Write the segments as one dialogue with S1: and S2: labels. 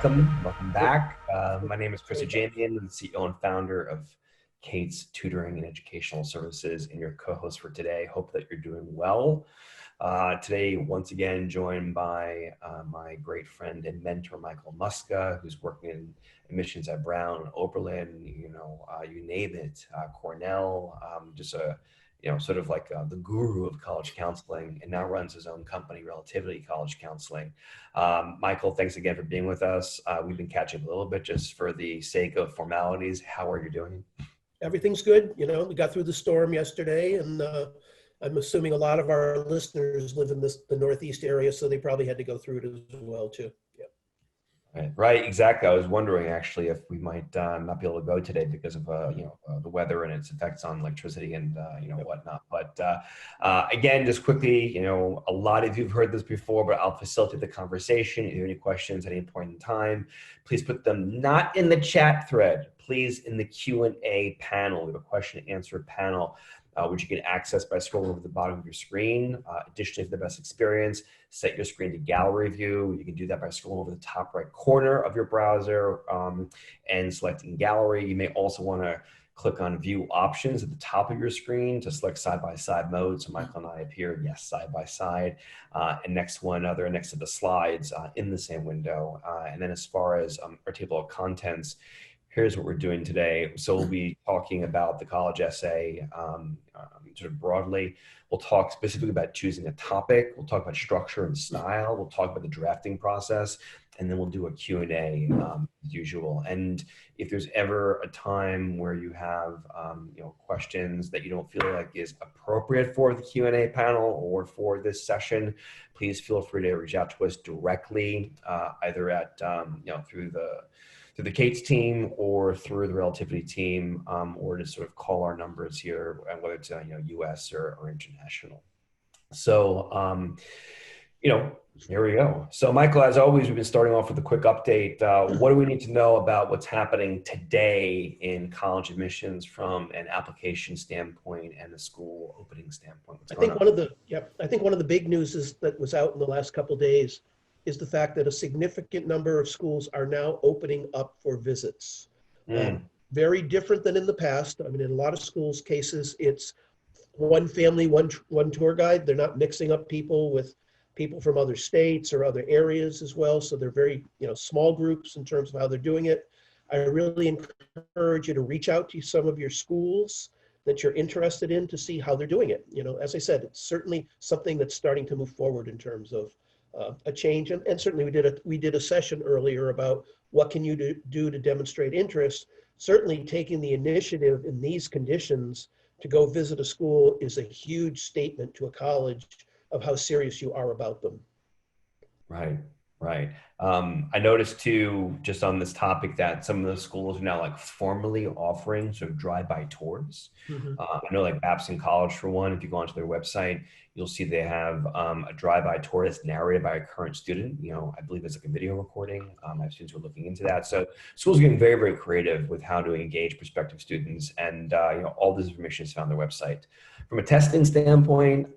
S1: Welcome back. My name is Chris Ajemian. I'm the CEO and founder of CATES Tutoring and Educational Services, and your co-host for today. Hope that you're doing well. Today, once again, joined by my great friend and mentor, Michael Muska, who's working in admissions at Brown, Oberlin, you name it, Cornell, sort of like the guru of college counseling, and now runs his own company, Relativity College Consulting. Michael, thanks again for being with us. We've been catching a little bit just for the sake of formalities. How are you doing?
S2: Everything's good. We got through the storm yesterday, and I'm assuming a lot of our listeners live in the Northeast area, so they probably had to go through it as well too. Yeah.
S1: Right, exactly. I was wondering actually if we might not be able to go today because of the weather and its effects on electricity and whatnot. But again, just quickly, a lot of you have heard this before, but I'll facilitate the conversation. If you have any questions at any point in time, please put them not in the chat thread, please in the Q&A panel. We have a question and answer panel, which you can access by scrolling over the bottom of your screen. Additionally, for the best experience, set your screen to gallery view. You can do that by scrolling over the top right corner of your browser and selecting gallery. You may also want to click on view options at the top of your screen to select side-by-side mode. So Michael and I appear, yes, side-by-side. And next to the slides in the same window. And then as far as our table of contents, here's what we're doing today. So we'll be talking about the college essay sort of broadly. We'll talk specifically about choosing a topic. We'll talk about structure and style. We'll talk about the drafting process. And then we'll do a Q&A as usual. And if there's ever a time where you have questions that you don't feel like is appropriate for the Q&A panel or for this session, please feel free to reach out to us directly, either at through the CATES team or through the Relativity team, or to sort of call our numbers here, whether it's US or international. So, here we go. So Michael, as always, we've been starting off with a quick update. What do we need to know about what's happening today in college admissions from an application standpoint and a school opening standpoint?
S2: I think one of the big news that was out in the last couple of days is the fact that a significant number of schools are now opening up for visits. Very different than in the past. I mean, in a lot of schools' cases, it's one family, one tour guide. They're not mixing up people with people from other states or other areas as well. So they're very, small groups in terms of how they're doing it. I really encourage you to reach out to some of your schools that you're interested in to see how they're doing it. As I said, it's certainly something that's starting to move forward in terms of a change, and certainly we did a session earlier about what can you do to demonstrate interest. Certainly taking the initiative in these conditions to go visit a school is a huge statement to a college of how serious you are about them.
S1: Right. I noticed too, just on this topic, that some of the schools are now formally offering sort of drive-by tours. I know Babson College, for one, if you go onto their website, you'll see they have a drive-by tour that's narrated by a current student. I believe it's a video recording. I have students who are looking into that. So schools are getting very, very creative with how to engage prospective students, and all this information is found on their website. From a testing standpoint,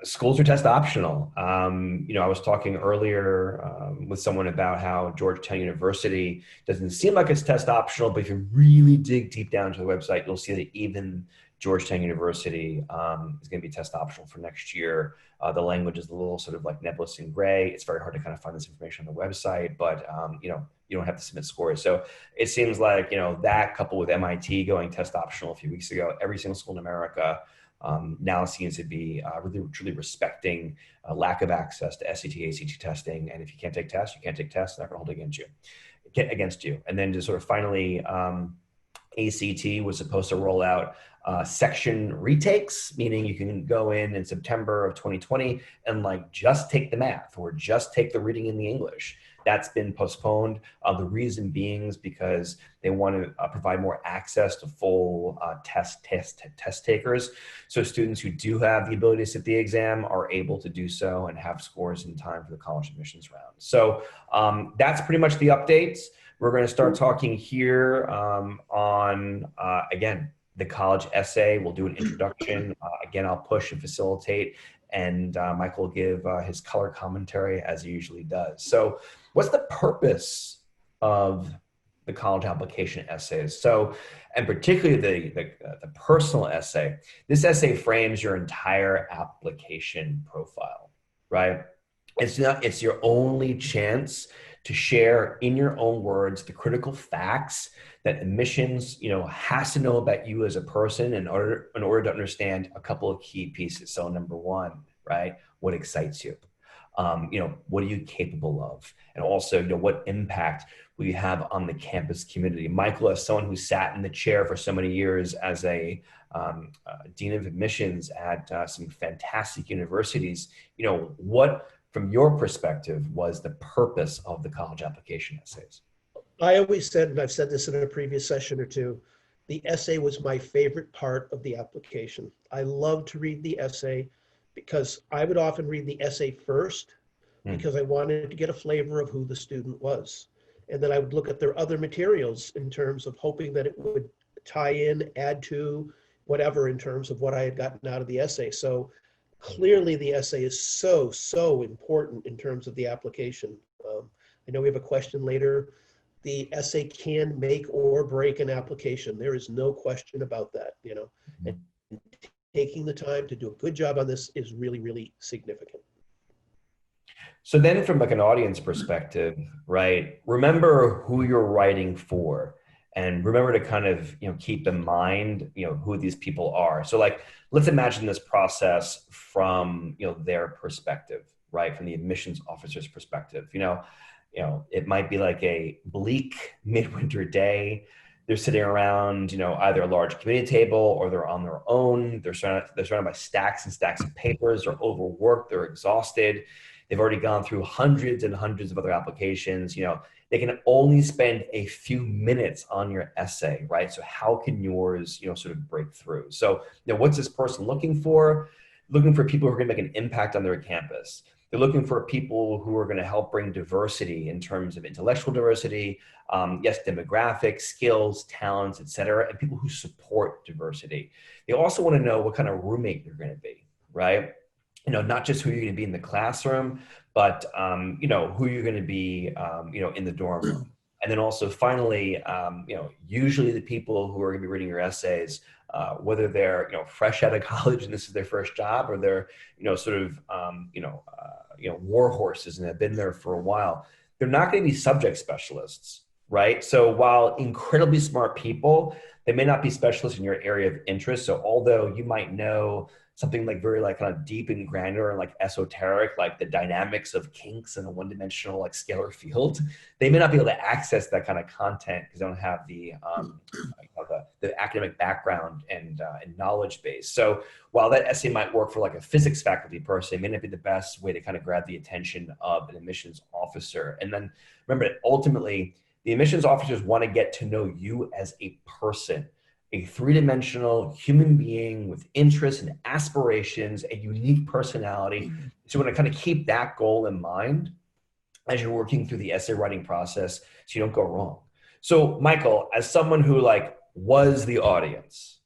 S1: schools are test optional. I was talking earlier with someone about how Georgetown University doesn't seem like it's test optional, but if you really dig deep down to the website, you'll see that even Georgetown University is going to be test optional for next year. The language is a little sort of nebulous and gray. It's very hard to kind of find this information on the website, but you don't have to submit scores. So it seems like, that coupled with MIT going test optional a few weeks ago, every single school in America now seems to be really truly respecting lack of access to SAT, ACT testing. And if you can't take tests, you can't take tests. They're not going to hold against you. And then just sort of finally, ACT was supposed to roll out section retakes, meaning you can go in September of 2020 and just take the math or just take the reading and the English. That's been postponed. The reason being is because they want to provide more access to full test takers. So students who do have the ability to sit the exam are able to do so and have scores in time for the college admissions round. So that's pretty much the updates. We're going to start talking here on, again, the college essay. We'll do an introduction. Again, I'll push and facilitate, and Michael will give his color commentary as he usually does. So what's the purpose of the college application essays? So, and particularly the personal essay, this essay frames your entire application profile, right? It's your only chance to share in your own words the critical facts that admissions, has to know about you as a person in order to understand a couple of key pieces. So number one, right? What excites you? What are you capable of? And also, what impact will you have on the campus community? Michael, as someone who sat in the chair for so many years as a dean of admissions at some fantastic universities, what, from your perspective, was the purpose of the college application essays?
S2: I always said, and I've said this in a previous session or two, the essay was my favorite part of the application. I love to read the essay because I would often read the essay first because I wanted to get a flavor of who the student was. And then I would look at their other materials in terms of hoping that it would tie in, add to, whatever in terms of what I had gotten out of the essay. So clearly the essay is so important in terms of the application. I know we have a question later. The essay can make or break an application. There is no question about that, and taking the time to do a good job on this is really, really significant.
S1: So then from like an audience perspective, right, remember who you're writing for, and remember to kind of, keep in mind, who these people are. So like, let's imagine this process from, their perspective, right? From the admissions officer's perspective, it might be like a bleak midwinter day. They're sitting around, either a large committee table or they're on their own. They're surrounded by stacks and stacks of papers. They're overworked. They're exhausted. They've already gone through hundreds and hundreds of other applications. They can only spend a few minutes on your essay, right? So how can yours, sort of break through? So, what's this person looking for? Looking for people who are going to make an impact on their campus. They're looking for people who are going to help bring diversity in terms of intellectual diversity, yes, demographics, skills, talents, et cetera, and people who support diversity. They also want to know what kind of roommate you're going to be, right? Not just who you're going to be in the classroom, but, who you're going to be, in the dorm room. And then also finally, usually the people who are going to be reading your essays, whether they're, fresh out of college and this is their first job, or they're, sort of, war horses and have been there for a while, they're not going to be subject specialists, right? So while incredibly smart people, they may not be specialists in your area of interest. So although you might know something like very like kind of deep and granular and like esoteric, like the dynamics of kinks in a one-dimensional like scalar field, they may not be able to access that kind of content because they don't have the academic background and knowledge base. So while that essay might work for like a physics faculty person, it may not be the best way to kind of grab the attention of an admissions officer. And then remember that ultimately the admissions officers want to get to know you as a person, a three-dimensional human being with interests and aspirations, a unique personality. So you want to kind of keep that goal in mind as you're working through the essay writing process so you don't go wrong. So Michael, as someone who like was the audience,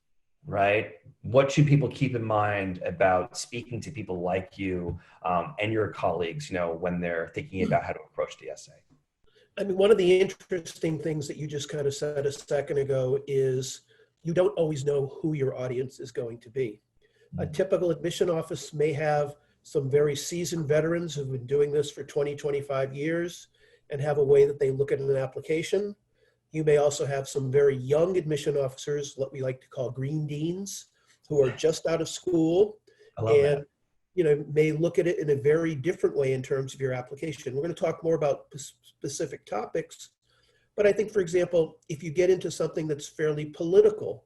S1: right? What should people keep in mind about speaking to people like you and your colleagues, when they're thinking about how to approach the essay?
S2: I mean, one of the interesting things that you just kind of said a second ago is you don't always know who your audience is going to be. A typical admission office may have some very seasoned veterans who've been doing this for 20, 25 years and have a way that they look at an application. You may also have some very young admission officers, what we like to call green deans, who are just out of school and may look at it in a very different way in terms of your application. We're going to talk more about specific topics, but I think, for example, if you get into something that's fairly political,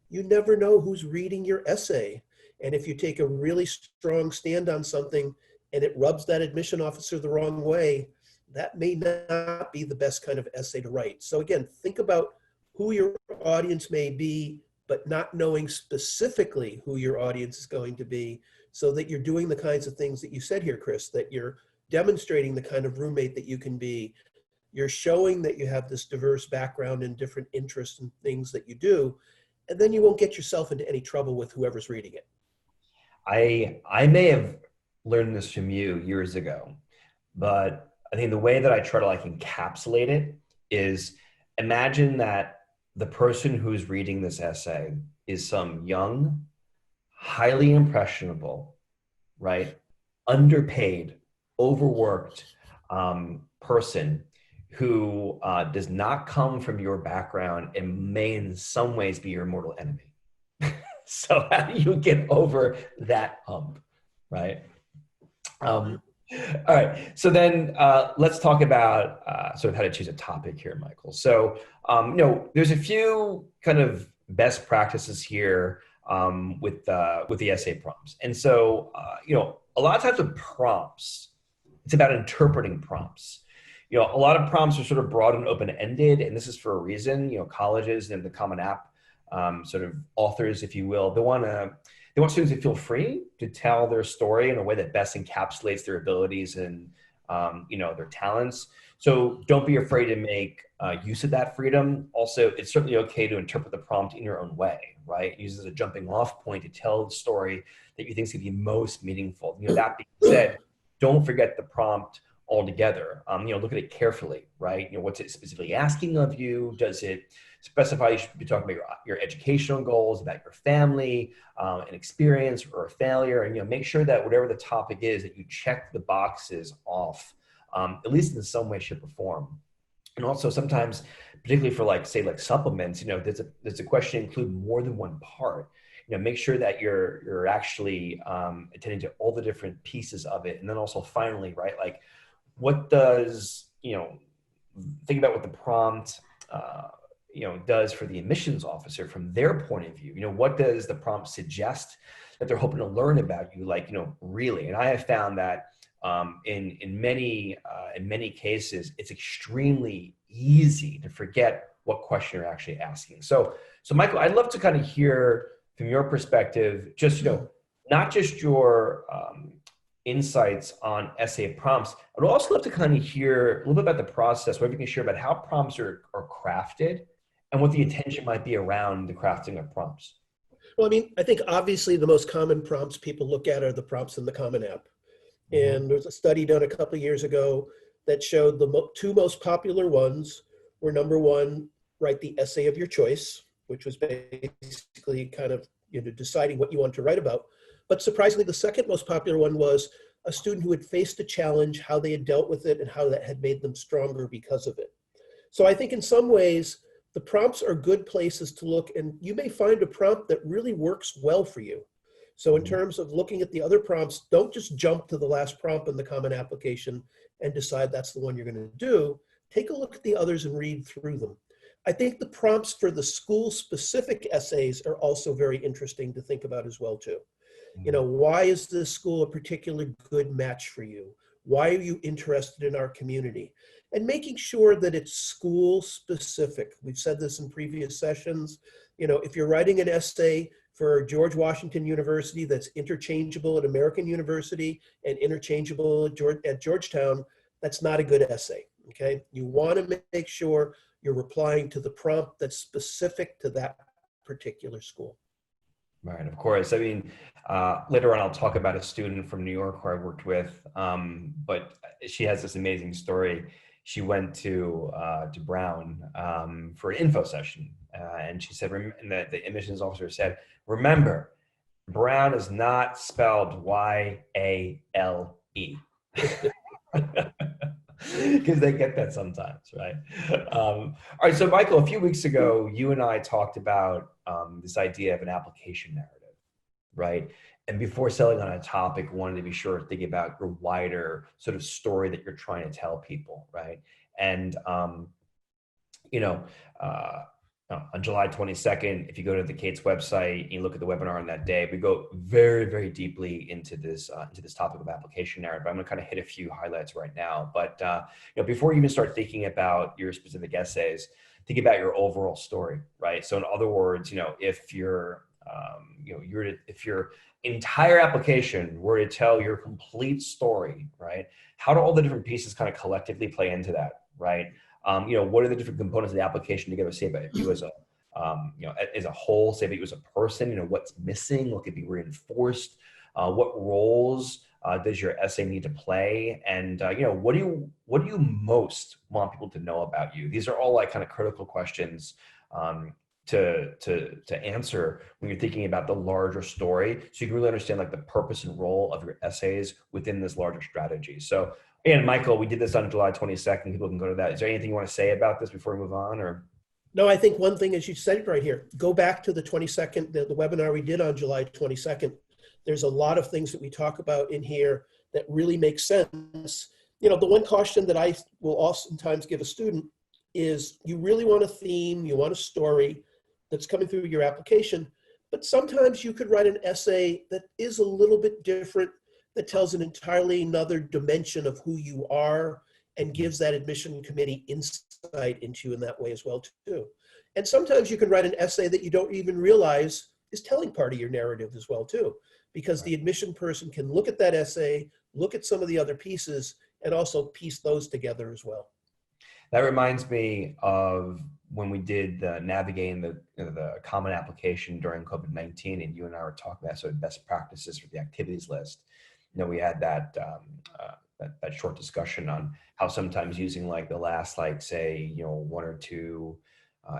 S2: you never know who's reading your essay. And if you take a really strong stand on something and it rubs that admission officer the wrong way, that may not be the best kind of essay to write. So again, think about who your audience may be, but not knowing specifically who your audience is going to be, so that you're doing the kinds of things that you said here, Chris, that you're demonstrating the kind of roommate that you can be. You're showing that you have this diverse background and different interests and things that you do. and then you won't get yourself into any trouble with whoever's reading it.
S1: I may have learned this from you years ago, but I think the way that I try to like encapsulate it is imagine that the person who's reading this essay is some young, highly impressionable, right, underpaid, overworked person who does not come from your background and may in some ways be your mortal enemy. So how do you get over that hump, right? All right, so then let's talk about sort of how to choose a topic here, Michael. So, there's a few kind of best practices here with the essay prompts. And so, a lot of times with prompts, it's about interpreting prompts. A lot of prompts are sort of broad and open-ended, and this is for a reason. Colleges and the Common App sort of authors, if you will, they want students to feel free to tell their story in a way that best encapsulates their abilities and their talents. So don't be afraid to make use of that freedom. Also, it's certainly okay to interpret the prompt in your own way, right? Use it as a jumping off point to tell the story that you think is going to be most meaningful. That being said, don't forget the prompt altogether. Look at it carefully, right? What's it specifically asking of you? Does it specify you should be talking about your educational goals, about your family, an experience or a failure, and make sure that whatever the topic is, that you check the boxes off, at least in some way, shape, or form. And also sometimes, particularly for like supplements, there's a question include more than one part. Make sure that you're actually attending to all the different pieces of it, and then also finally, right, like what does think about what the prompt does for the admissions officer from their point of view. What does the prompt suggest that they're hoping to learn about you, really? And I have found that in many cases, it's extremely easy to forget what question you're actually asking. So Michael, I'd love to kind of hear from your perspective, just not just your insights on essay prompts. I'd also love to kind of hear a little bit about the process, whatever you can share about how prompts are crafted and what the intention might be around the crafting of prompts.
S2: Well, I think obviously the most common prompts people look at are the prompts in the Common App. And there was a study done a couple of years ago that showed the two most popular ones were, number one, write the essay of your choice, which was basically kind of deciding what you want to write about. But surprisingly, the second most popular one was a student who had faced a challenge, how they had dealt with it, and how that had made them stronger because of it. So I think in some ways, the prompts are good places to look, and you may find a prompt that really works well for you. So in terms of looking at the other prompts, don't just jump to the last prompt in the Common Application and decide that's the one you're going to do. Take a look at the others and read through them. I think the prompts for the school-specific essays are also very interesting to think about as well, too. Why is this school a particularly good match for you? Why are you interested in our community? And making sure that it's school-specific. We've said this in previous sessions. If you're writing an essay for George Washington University that's interchangeable at American University and interchangeable at Georgetown, that's not a good essay, okay? You want to make sure you're replying to the prompt that's specific to that particular school.
S1: Right, of course. Later on, I'll talk about a student from New York who I worked with, but she has this amazing story. She went to Brown for an info session, and she said, and the admissions officer said, remember, Brown is not spelled Y-A-L-E. Because they get that sometimes, right? All right, so Michael, a few weeks ago, you and I talked about this idea of an application narrative, right? And before settling on a topic, wanted to be sure to think about your wider sort of story that you're trying to tell people, right? And on July 22nd, if you go to the CATES website and you look at the webinar on that day, we go very, very deeply into this topic of application narrative. I'm going to kind of hit a few highlights right now. But before you even start thinking about your specific essays, think about your overall story, right? So in other words, if your entire application were to tell your complete story, right? How do all the different pieces kind of collectively play into that, right? What are the different components of the application together say about you as a as a whole, say that you as a person, what's missing, what could be reinforced, what roles does your essay need to play, and what do you most want people to know about you? These are all like kind of critical questions to answer when you're thinking about the larger story, so you can really understand like the purpose and role of your essays within this larger strategy. So again, Michael, we did this on July 22nd. People can go to that. Is there anything you want to say about this before we move on, or?
S2: No, I think one thing is you said it right here. Go back to the 22nd, the webinar we did on July 22nd. There's a lot of things that we talk about in here that really make sense. The one caution that I will oftentimes give a student is you really want a theme, you want a story that's coming through your application, but sometimes you could write an essay that is a little bit different, that tells an entirely another dimension of who you are and gives that admission committee insight into you in that way as well too. And sometimes you can write an essay that you don't even realize is telling part of your narrative as well too, because the admission person can look at that essay, look at some of the other pieces, and also piece those together as well.
S1: That reminds me of when we did navigating the common application during COVID-19, and you and I were talking about sort of best practices for the activities list. We had that short discussion on how sometimes using like the last, like say, one or two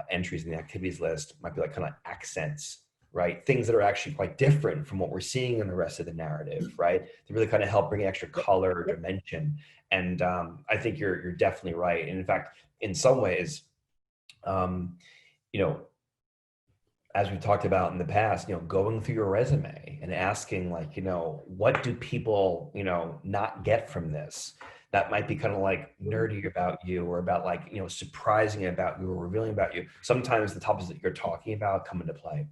S1: entries in the activities list might be like kind of accents, right? Things that are actually quite different from what we're seeing in the rest of the narrative, right? To really kind of help bring extra color or dimension. And I think you're definitely right. And in fact, in some ways, as we've talked about in the past, going through your resume and asking like, what do people, not get from this? That might be kind of like nerdy about you, or about like, surprising about you, or revealing about you. Sometimes the topics that you're talking about come into play.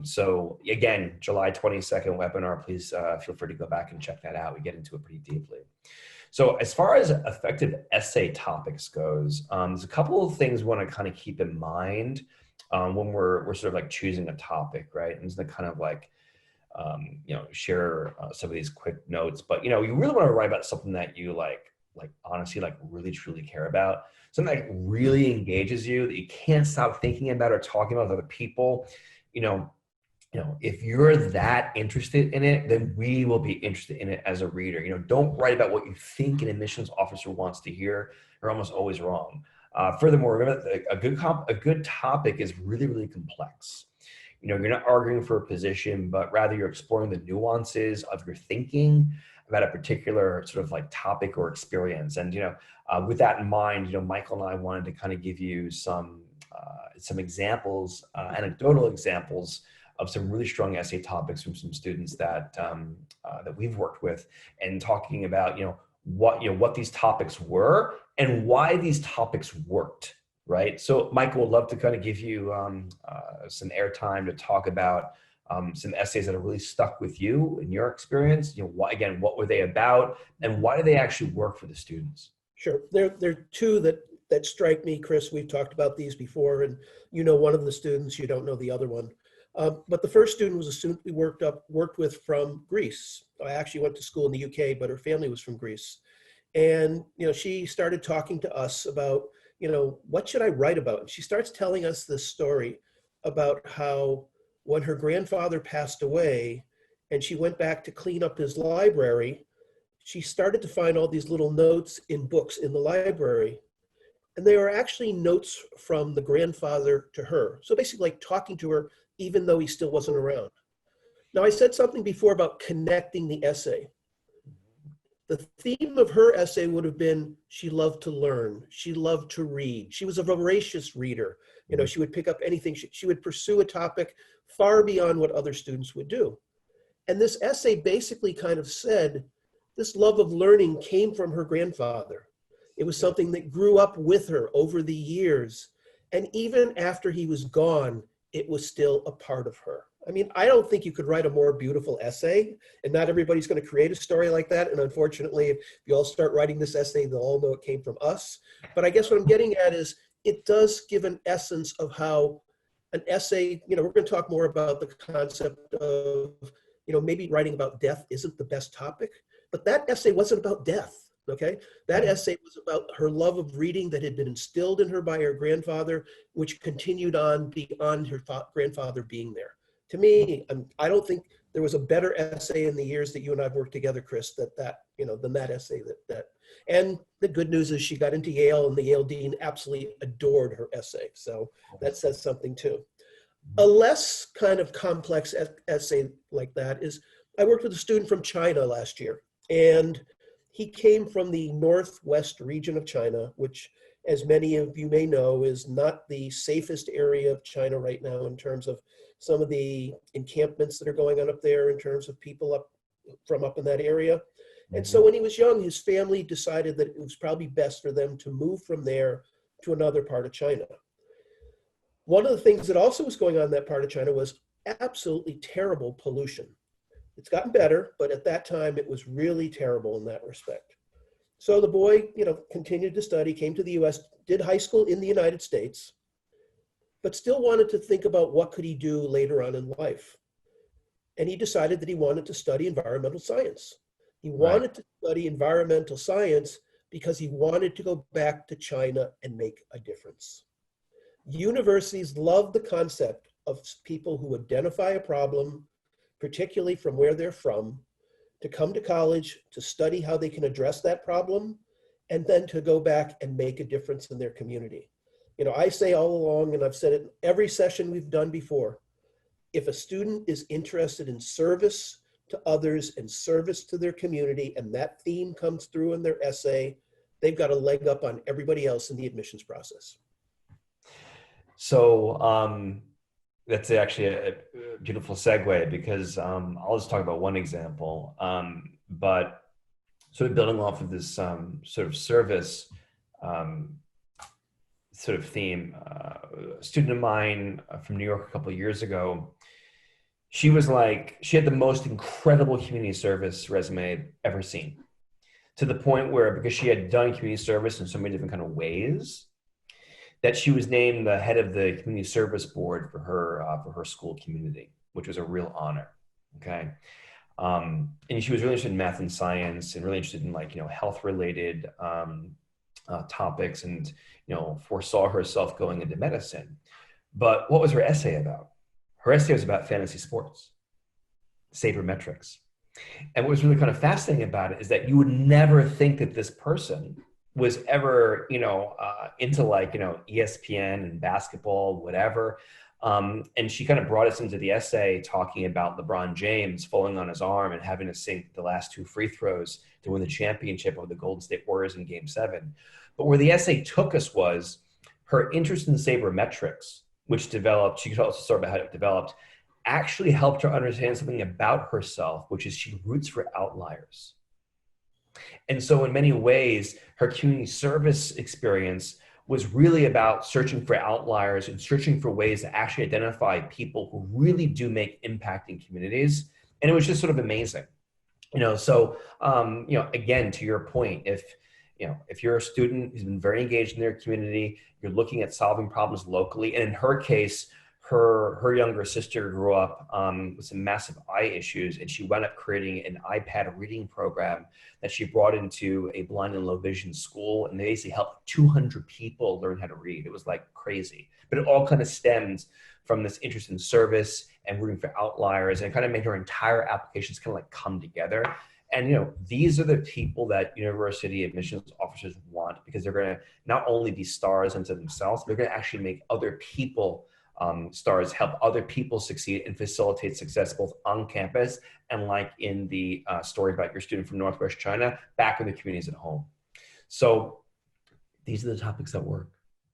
S1: So again, July 22nd webinar, please feel free to go back and check that out. We get into it pretty deeply. So as far as effective essay topics goes, there's a couple of things we want to kind of keep in mind when we're sort of like choosing a topic, right? And to kind of like, share some of these quick notes, but you really want to write about something that you like honestly, like really truly care about, something that really engages you, that you can't stop thinking about or talking about with other people. If you're that interested in it, then we will be interested in it as a reader. Don't write about what you think an admissions officer wants to hear. You're almost always wrong. Furthermore, remember that a good topic is really, really complex. You're not arguing for a position, but rather you're exploring the nuances of your thinking about a particular sort of like topic or experience. And, with that in mind, Michael and I wanted to kind of give you some examples, anecdotal examples of some really strong essay topics from some students that we've worked with, and talking about, what these topics were and why these topics worked. Right. So Michael, would love to kind of give you some airtime to talk about some essays that have really stuck with you in your experience. What were they about, and why do they actually work for the students?
S2: There are two that strike me, Chris. We've talked about these before, and one of the students, you don't know the other one. But the first student was a student we worked with from Greece. I actually went to school in the UK, but her family was from Greece. And, she started talking to us about, what should I write about? And she starts telling us this story about how when her grandfather passed away and she went back to clean up his library, she started to find all these little notes in books in the library. And they were actually notes from the grandfather to her. So basically like talking to her, even though he still wasn't around. Now, I said something before about connecting the essay. The theme of her essay would have been she loved to learn. She loved to read. She was a voracious reader. She would pick up anything. She would pursue a topic far beyond what other students would do. And this essay basically kind of said this love of learning came from her grandfather. It was something that grew up with her over the years. And even after he was gone, it was still a part of her. I mean, I don't think you could write a more beautiful essay, and not everybody's going to create a story like that. And unfortunately, if you all start writing this essay, they'll all know it came from us. But I guess what I'm getting at is it does give an essence of how an essay, we're going to talk more about the concept of, maybe writing about death isn't the best topic, but that essay wasn't about death. Okay. That essay was about her love of reading that had been instilled in her by her grandfather, which continued on beyond her grandfather being there. To me, I don't think there was a better essay in the years that you and I've worked together, Chris, than that essay and the good news is she got into Yale and the Yale dean absolutely adored her essay. So that says something too. A less kind of complex essay like that is, I worked with a student from China last year, and he came from the northwest region of China, which, as many of you may know, is not the safest area of China right now in terms of some of the encampments that are going on up there in terms of people up in that area. And so when he was young, his family decided that it was probably best for them to move from there to another part of China. One of the things that also was going on in that part of China was absolutely terrible pollution. It's gotten better, but at that time it was really terrible in that respect. So the boy, continued to study, came to the US, did high school in the United States, but still wanted to think about what could he do later on in life. And he decided that he wanted to study environmental science. He wanted to study environmental science because he wanted to go back to China and make a difference. Universities love the concept of people who identify a problem, particularly from where they're from, to come to college, to study how they can address that problem, and then to go back and make a difference in their community. I say all along, and I've said it in every session we've done before, if a student is interested in service to others and service to their community, and that theme comes through in their essay, they've got a leg up on everybody else in the admissions process.
S1: So that's actually a beautiful segue, because I'll just talk about one example, but sort of building off of this sort of service sort of theme. A student of mine from New York a couple of years ago, she had the most incredible community service resume I'd ever seen, to the point where, because she had done community service in so many different kind of ways, that she was named the head of the community service board for her school community, which was a real honor. Okay. And she was really interested in math and science, and really interested in health related topics, and foresaw herself going into medicine. But what was her essay about? Her essay was about fantasy sports, sabermetrics. And what was really kind of fascinating about it is that you would never think that this person was ever, into ESPN and basketball, whatever. And she kind of brought us into the essay talking about LeBron James falling on his arm and having to sink the last 2 free throws to win the championship over the Golden State Warriors in Game 7. But where the essay took us was her interest in sabermetrics, which developed, she could also start about how it developed, actually helped her understand something about herself, which is she roots for outliers. And so in many ways, her community service experience was really about searching for outliers and searching for ways to actually identify people who really do make impact in communities. And it was just sort of amazing. So, again, to your point, if you're a student who's been very engaged in their community, you're looking at solving problems locally. And in her case, her younger sister grew up with some massive eye issues, and she wound up creating an iPad reading program that she brought into a blind and low vision school. And they basically helped 200 people learn how to read. It was like crazy, but it all kind of stemmed from this interest in service and rooting for outliers, and it kind of made her entire applications kind of like come together. And, these are the people that university admissions officers want, because they're going to not only be stars unto themselves, they're going to actually make other people stars, help other people succeed, and facilitate success both on campus and, like in the story about your student from Northwest China, back in the communities at home. So these are the topics that work,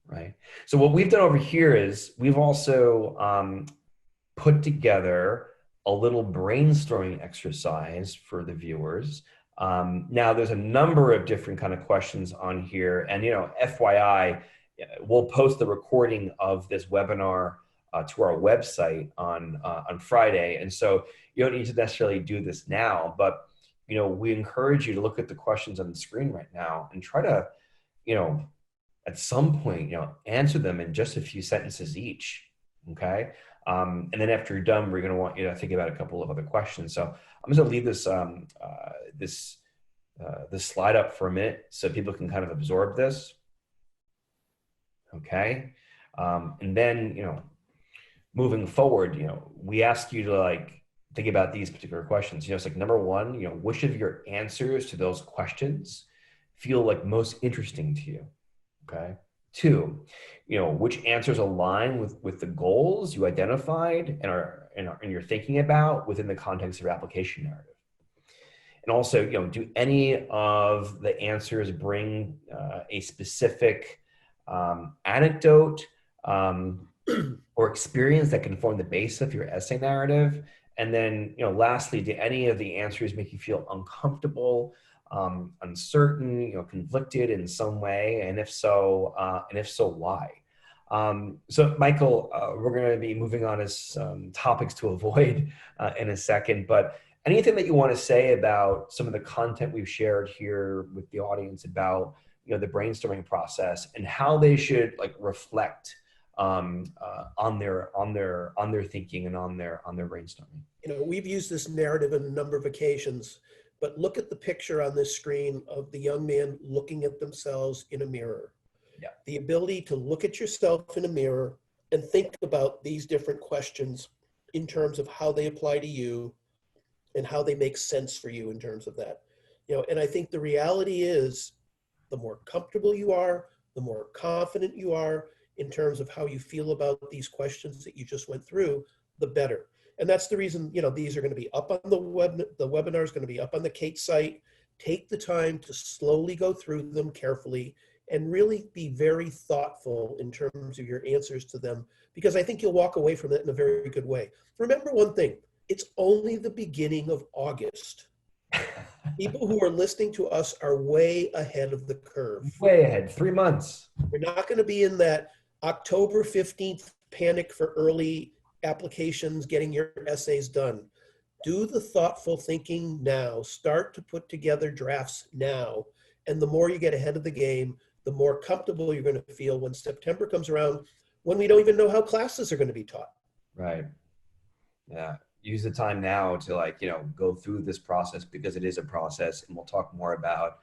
S1: right? So what we've done over here is we've also put together a little brainstorming exercise for the viewers. Now there's a number of different kind of questions on here, and FYI, we'll post the recording of this webinar to our website on Friday. And so you don't need to necessarily do this now, but we encourage you to look at the questions on the screen right now and try to, at some point, answer them in just a few sentences each. Okay. And then after you're done, we're going to want you to think about a couple of other questions. So I'm just going to leave this this slide up for a minute so people can kind of absorb this. Okay. And then, moving forward, we ask you to like think about these particular questions. It's like number one, which of your answers to those questions feel like most interesting to you? Okay. Two, which answers align with the goals you identified and you're thinking about within the context of your application narrative. And also, do any of the answers bring a specific anecdote or experience that can form the base of your essay narrative? And then, lastly, do any of the answers make you feel uncomfortable, uncertain, conflicted in some way? And if so, why? So Michael, we're going to be moving on as topics to avoid in a second, but anything that you want to say about some of the content we've shared here with the audience about, the brainstorming process and how they should like reflect on their thinking and on their brainstorming?
S2: We've used this narrative on a number of occasions, but look at the picture on this screen of the young man looking at themselves in a mirror.
S1: Yeah.
S2: The ability to look at yourself in a mirror and think about these different questions in terms of how they apply to you and how they make sense for you in terms of that. And I think the reality is the more comfortable you are, the more confident you are in terms of how you feel about these questions that you just went through, the better. And that's the reason, these are going to be up on the web. The webinar is going to be up on the CATES site. Take the time to slowly go through them carefully and really be very thoughtful in terms of your answers to them, because I think you'll walk away from it in a very good way. Remember one thing, it's only the beginning of August. People who are listening to us are way ahead of the curve.
S1: Way ahead, 3 months.
S2: We're not going to be in that October 15th panic for early applications, getting your essays done. Do the thoughtful thinking now. Start to put together drafts now. And the more you get ahead of the game, the more comfortable you're going to feel when September comes around, when we don't even know how classes are going to be taught.
S1: Right. Yeah. Use the time now to go through this process, because it is a process, and we'll talk more about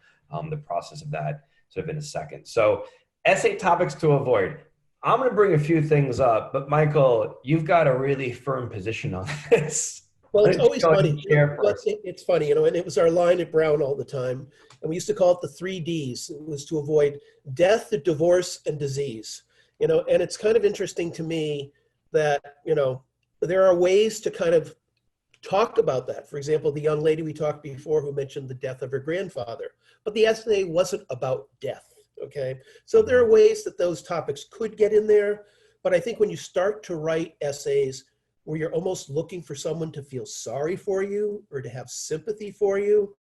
S1: the process of that sort of in a second. So essay topics to avoid. I'm going to bring a few things up, but Michael, you've got a really firm position on this.
S2: Well, it's always funny. It's funny, and it was our line at Brown all the time. And we used to call it the 3 Ds. It was to avoid death, divorce, and disease. And it's kind of interesting to me that, there are ways to kind of talk about that. For example, the young lady we talked before who mentioned the death of her grandfather, but the essay wasn't about death. Okay. So there are ways that those topics could get in there. But I think when you start to write essays where you're almost looking for someone to feel sorry for you or to have sympathy for you,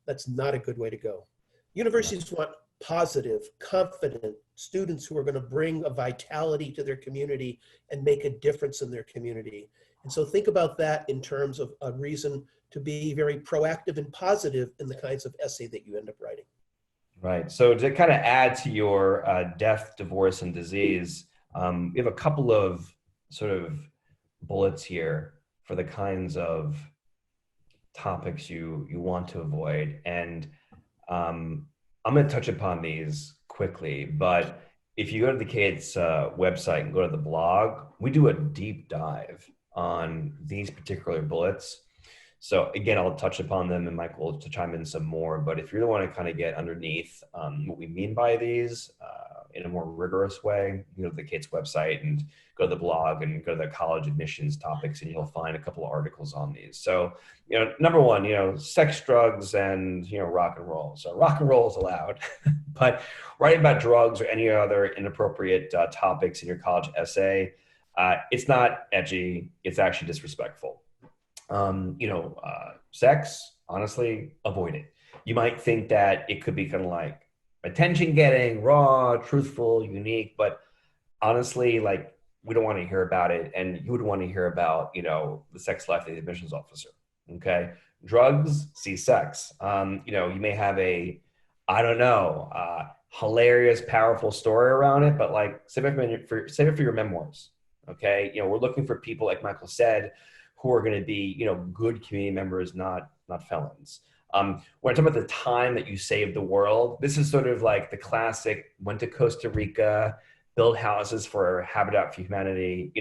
S2: that's not a good way to go. Universities want positive, confident students who are going to bring a vitality to their community and make a difference in their community. And so think about that in terms of a reason to be very proactive and positive in the kinds of essay that you end up writing.
S1: Right. So to kind of add to your death, divorce, and disease, we have a couple of sort of bullets here for the kinds of topics you want to avoid. And I'm going to touch upon these quickly, but if you go to the CATES website and go to the blog, we do a deep dive on these particular bullets. So again, I'll touch upon them and Michael to chime in some more, but if you really want to kind of get underneath what we mean by these in a more rigorous way, go to the CATES website and go to the blog and go to the college admissions topics, and you'll find a couple of articles on these. So, number one, sex, drugs, and, rock and roll. So rock and roll is allowed, but writing about drugs or any other inappropriate topics in your college essay, it's not edgy, it's actually disrespectful. Sex, honestly, avoid it. You might think that it could be kind of like attention getting, raw, truthful, unique, but honestly, we don't want to hear about it. And you would want to hear about, the sex life of the admissions officer. Okay. Drugs, see sex. You may have hilarious, powerful story around it, but save it for your memoirs. Okay. We're looking for people, like Michael said, who are going to be, good community members, not felons. When I talk about the time that you saved the world, this is sort of like the classic, went to Costa Rica, build houses for Habitat for Humanity.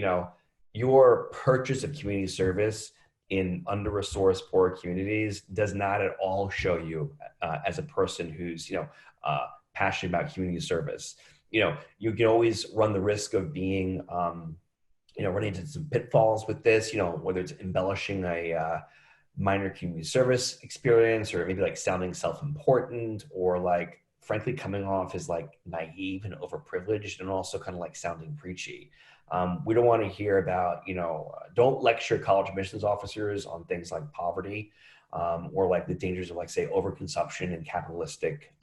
S1: Your purchase of community service in under-resourced poor communities does not at all show you as a person who's, passionate about community service. You can always run the risk of being, running into some pitfalls with this, whether it's embellishing a minor community service experience, or maybe like sounding self-important, or like frankly coming off as like naive and overprivileged, and also kind of like sounding preachy. We don't want to hear about, don't lecture college admissions officers on things like poverty, or like the dangers of, like, say, overconsumption and capitalistic,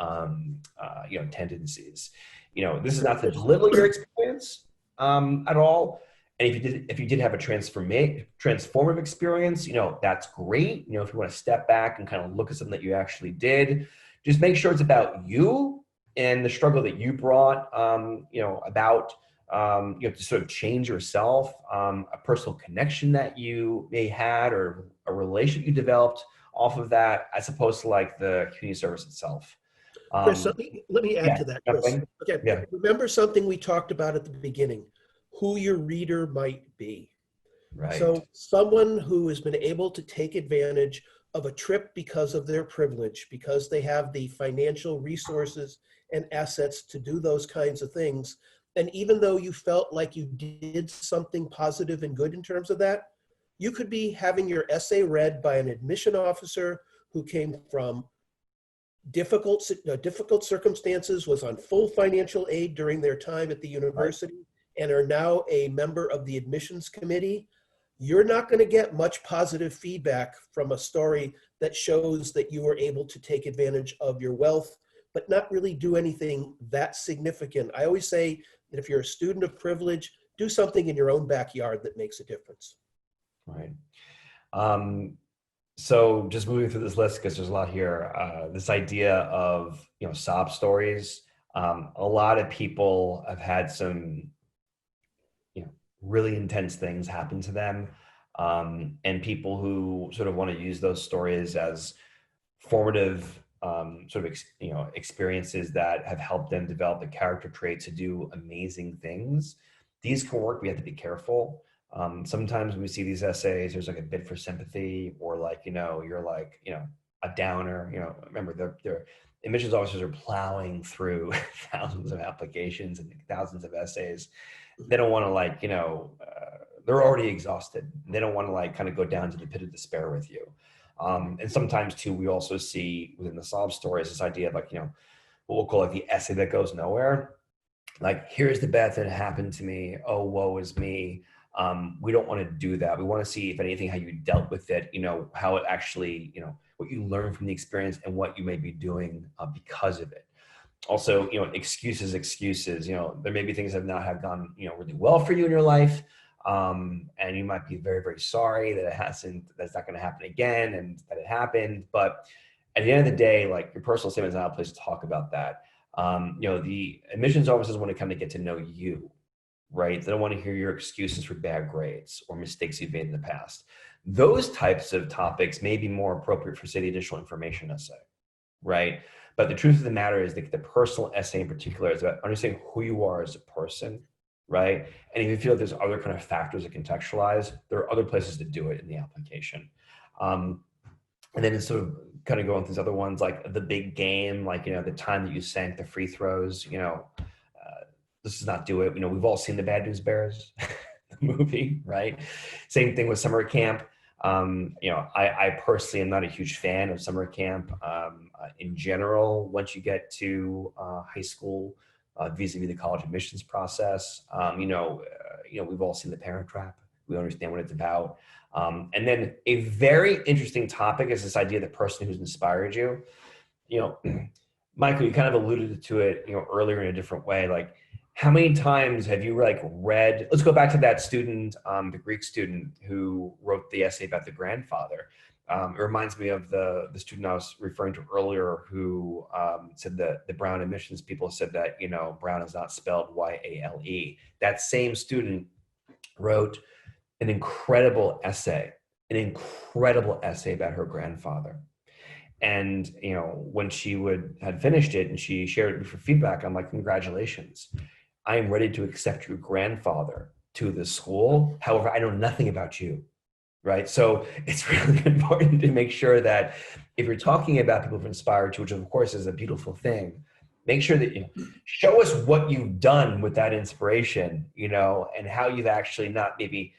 S1: tendencies. This is not to belittle your experience at all. And if you did have a transformative experience, that's great. If you want to step back and kind of look at something that you actually did, just make sure it's about you and the struggle that you brought, about, to sort of change yourself, a personal connection that you may had, or a relationship you developed off of that, as opposed to like the community service itself.
S2: Chris, let me add to that, Chris. Okay,
S1: yeah.
S2: Remember something we talked about at the beginning, who your reader might be.
S1: Right.
S2: So someone who has been able to take advantage of a trip because of their privilege, because they have the financial resources and assets to do those kinds of things. And even though you felt like you did something positive and good in terms of that, you could be having your essay read by an admission officer who came from difficult circumstances, was on full financial aid during their time at the university, right, and are now a member of the admissions committee. You're not going to get much positive feedback from a story that shows that you were able to take advantage of your wealth, but not really do anything that significant. I always say that if you're a student of privilege, do something in your own backyard that makes a difference.
S1: Right. So just moving through this list, because there's a lot here, this idea of, sob stories. A lot of people have had some, really intense things happen to them. And people who sort of want to use those stories as formative experiences that have helped them develop the character traits to do amazing things. These can work. We have to be careful. Sometimes when we see these essays, there's like a bid for sympathy, or like, you're like, a downer. Remember, their admissions officers are plowing through thousands of applications and thousands of essays. They don't want to, like, they're already exhausted. They don't want to, like, kind of go down to the pit of despair with you. And sometimes too, we also see within the sob stories this idea of, like, what we'll call like the essay that goes nowhere. Like, here's the bad thing that happened to me. Oh, woe is me. We don't want to do that. We want to see, if anything, how you dealt with it, how it actually, what you learned from the experience and what you may be doing because of it. Also, excuses. There may be things that have gone, really well for you in your life. And you might be very, very sorry that that's not going to happen again, and that it happened. But at the end of the day, like, your personal statement is not a place to talk about that. The admissions officers want to kind of get to know you, right? They don't want to hear your excuses for bad grades or mistakes you've made in the past. Those types of topics may be more appropriate for, say, the additional information essay, right? But the truth of the matter is that the personal essay in particular is about understanding who you are as a person, right? And if you feel like there's other kind of factors that contextualize, there are other places to do it in the application. And then it's sort of kind of going through these other ones, like the big game, like, the time that you sank the free throws, this does not do it. We've all seen the Bad News Bears movie, right? Same thing with summer camp. I personally am not a huge fan of summer camp in general. Once you get to high school, vis-a-vis the college admissions process, we've all seen The Parent Trap. We understand what it's about. And then a very interesting topic is this idea of the person who's inspired you. Michael, you kind of alluded to it, earlier in a different way. Like, how many times have you, like, read, let's go back to that student, the Greek student who wrote the essay about the grandfather. It reminds me of the student I was referring to earlier who said that the Brown admissions people said that, Brown is not spelled Y-A-L-E. That same student wrote an incredible essay about her grandfather. And, when she had finished it and she shared it for feedback, I'm like, congratulations. I am ready to accept your grandfather to the school. However, I know nothing about you. Right. So it's really important to make sure that if you're talking about people who've inspired you, which of course is a beautiful thing, make sure that you show us what you've done with that inspiration, and how you've actually not maybe,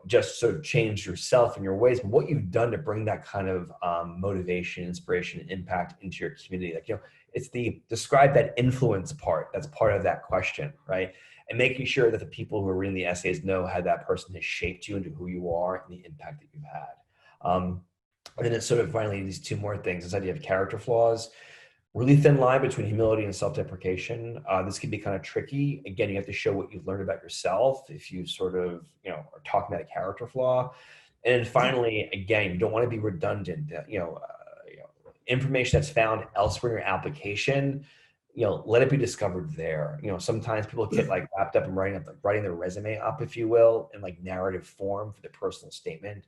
S1: just sort of changed yourself and your ways, but what you've done to bring that kind of motivation, inspiration, and impact into your community. Like, it's the describe that influence part. That's part of that question, right? And making sure that the people who are reading the essays know how that person has shaped you into who you are and the impact that you've had. And then it's sort of finally these two more things, this idea of character flaws. Really thin line between humility and self-deprecation. This can be kind of tricky. Again, you have to show what you've learned about yourself if you sort of, are talking about a character flaw. And then finally, again, you don't want to be redundant. Information that's found elsewhere in your application, let it be discovered there. Sometimes people get like wrapped up in writing their resume up, if you will, in like narrative form for the personal statement.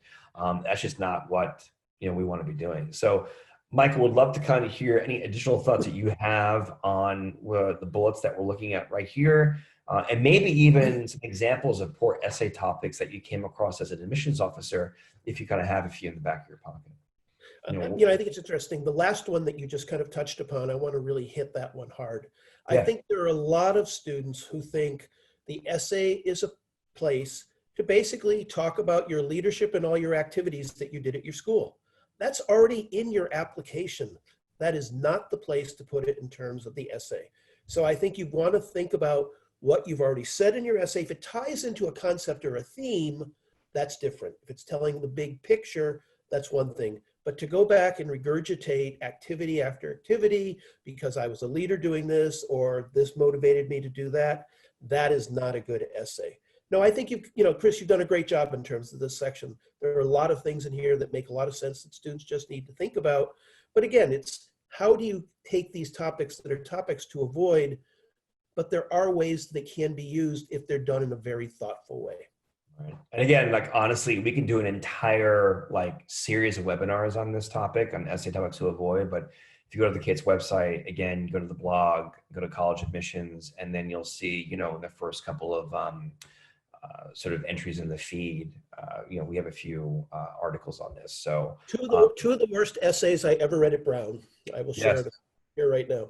S1: That's just not what, we want to be doing. So Michael, would love to kind of hear any additional thoughts that you have on the bullets that we're looking at right here, and maybe even some examples of poor essay topics that you came across as an admissions officer, if you kind of have a few in the back of your pocket.
S2: I think it's interesting. The last one that you just kind of touched upon, I want to really hit that one hard.
S1: Yeah.
S2: I think there are a lot of students who think the essay is a place to basically talk about your leadership and all your activities that you did at your school. That's already in your application. That is not the place to put it in terms of the essay. So I think you want to think about what you've already said in your essay. If it ties into a concept or a theme, that's different. If it's telling the big picture, that's one thing. But to go back and regurgitate activity after activity because I was a leader doing this or this motivated me to do that, that is not a good essay. No, I think Chris, you've done a great job in terms of this section. There are a lot of things in here that make a lot of sense that students just need to think about. But again, it's how do you take these topics that are topics to avoid, but there are ways they can be used if they're done in a very thoughtful way.
S1: Right. And again, like honestly, we can do an entire series of webinars on this topic, on essay topics to avoid. But if you go to the CATES website, again, go to the blog, go to college admissions, and then you'll see, the first couple of sort of entries in the feed. We have a few articles on this. So
S2: two of the worst essays I ever read at Brown. I will share it here right now.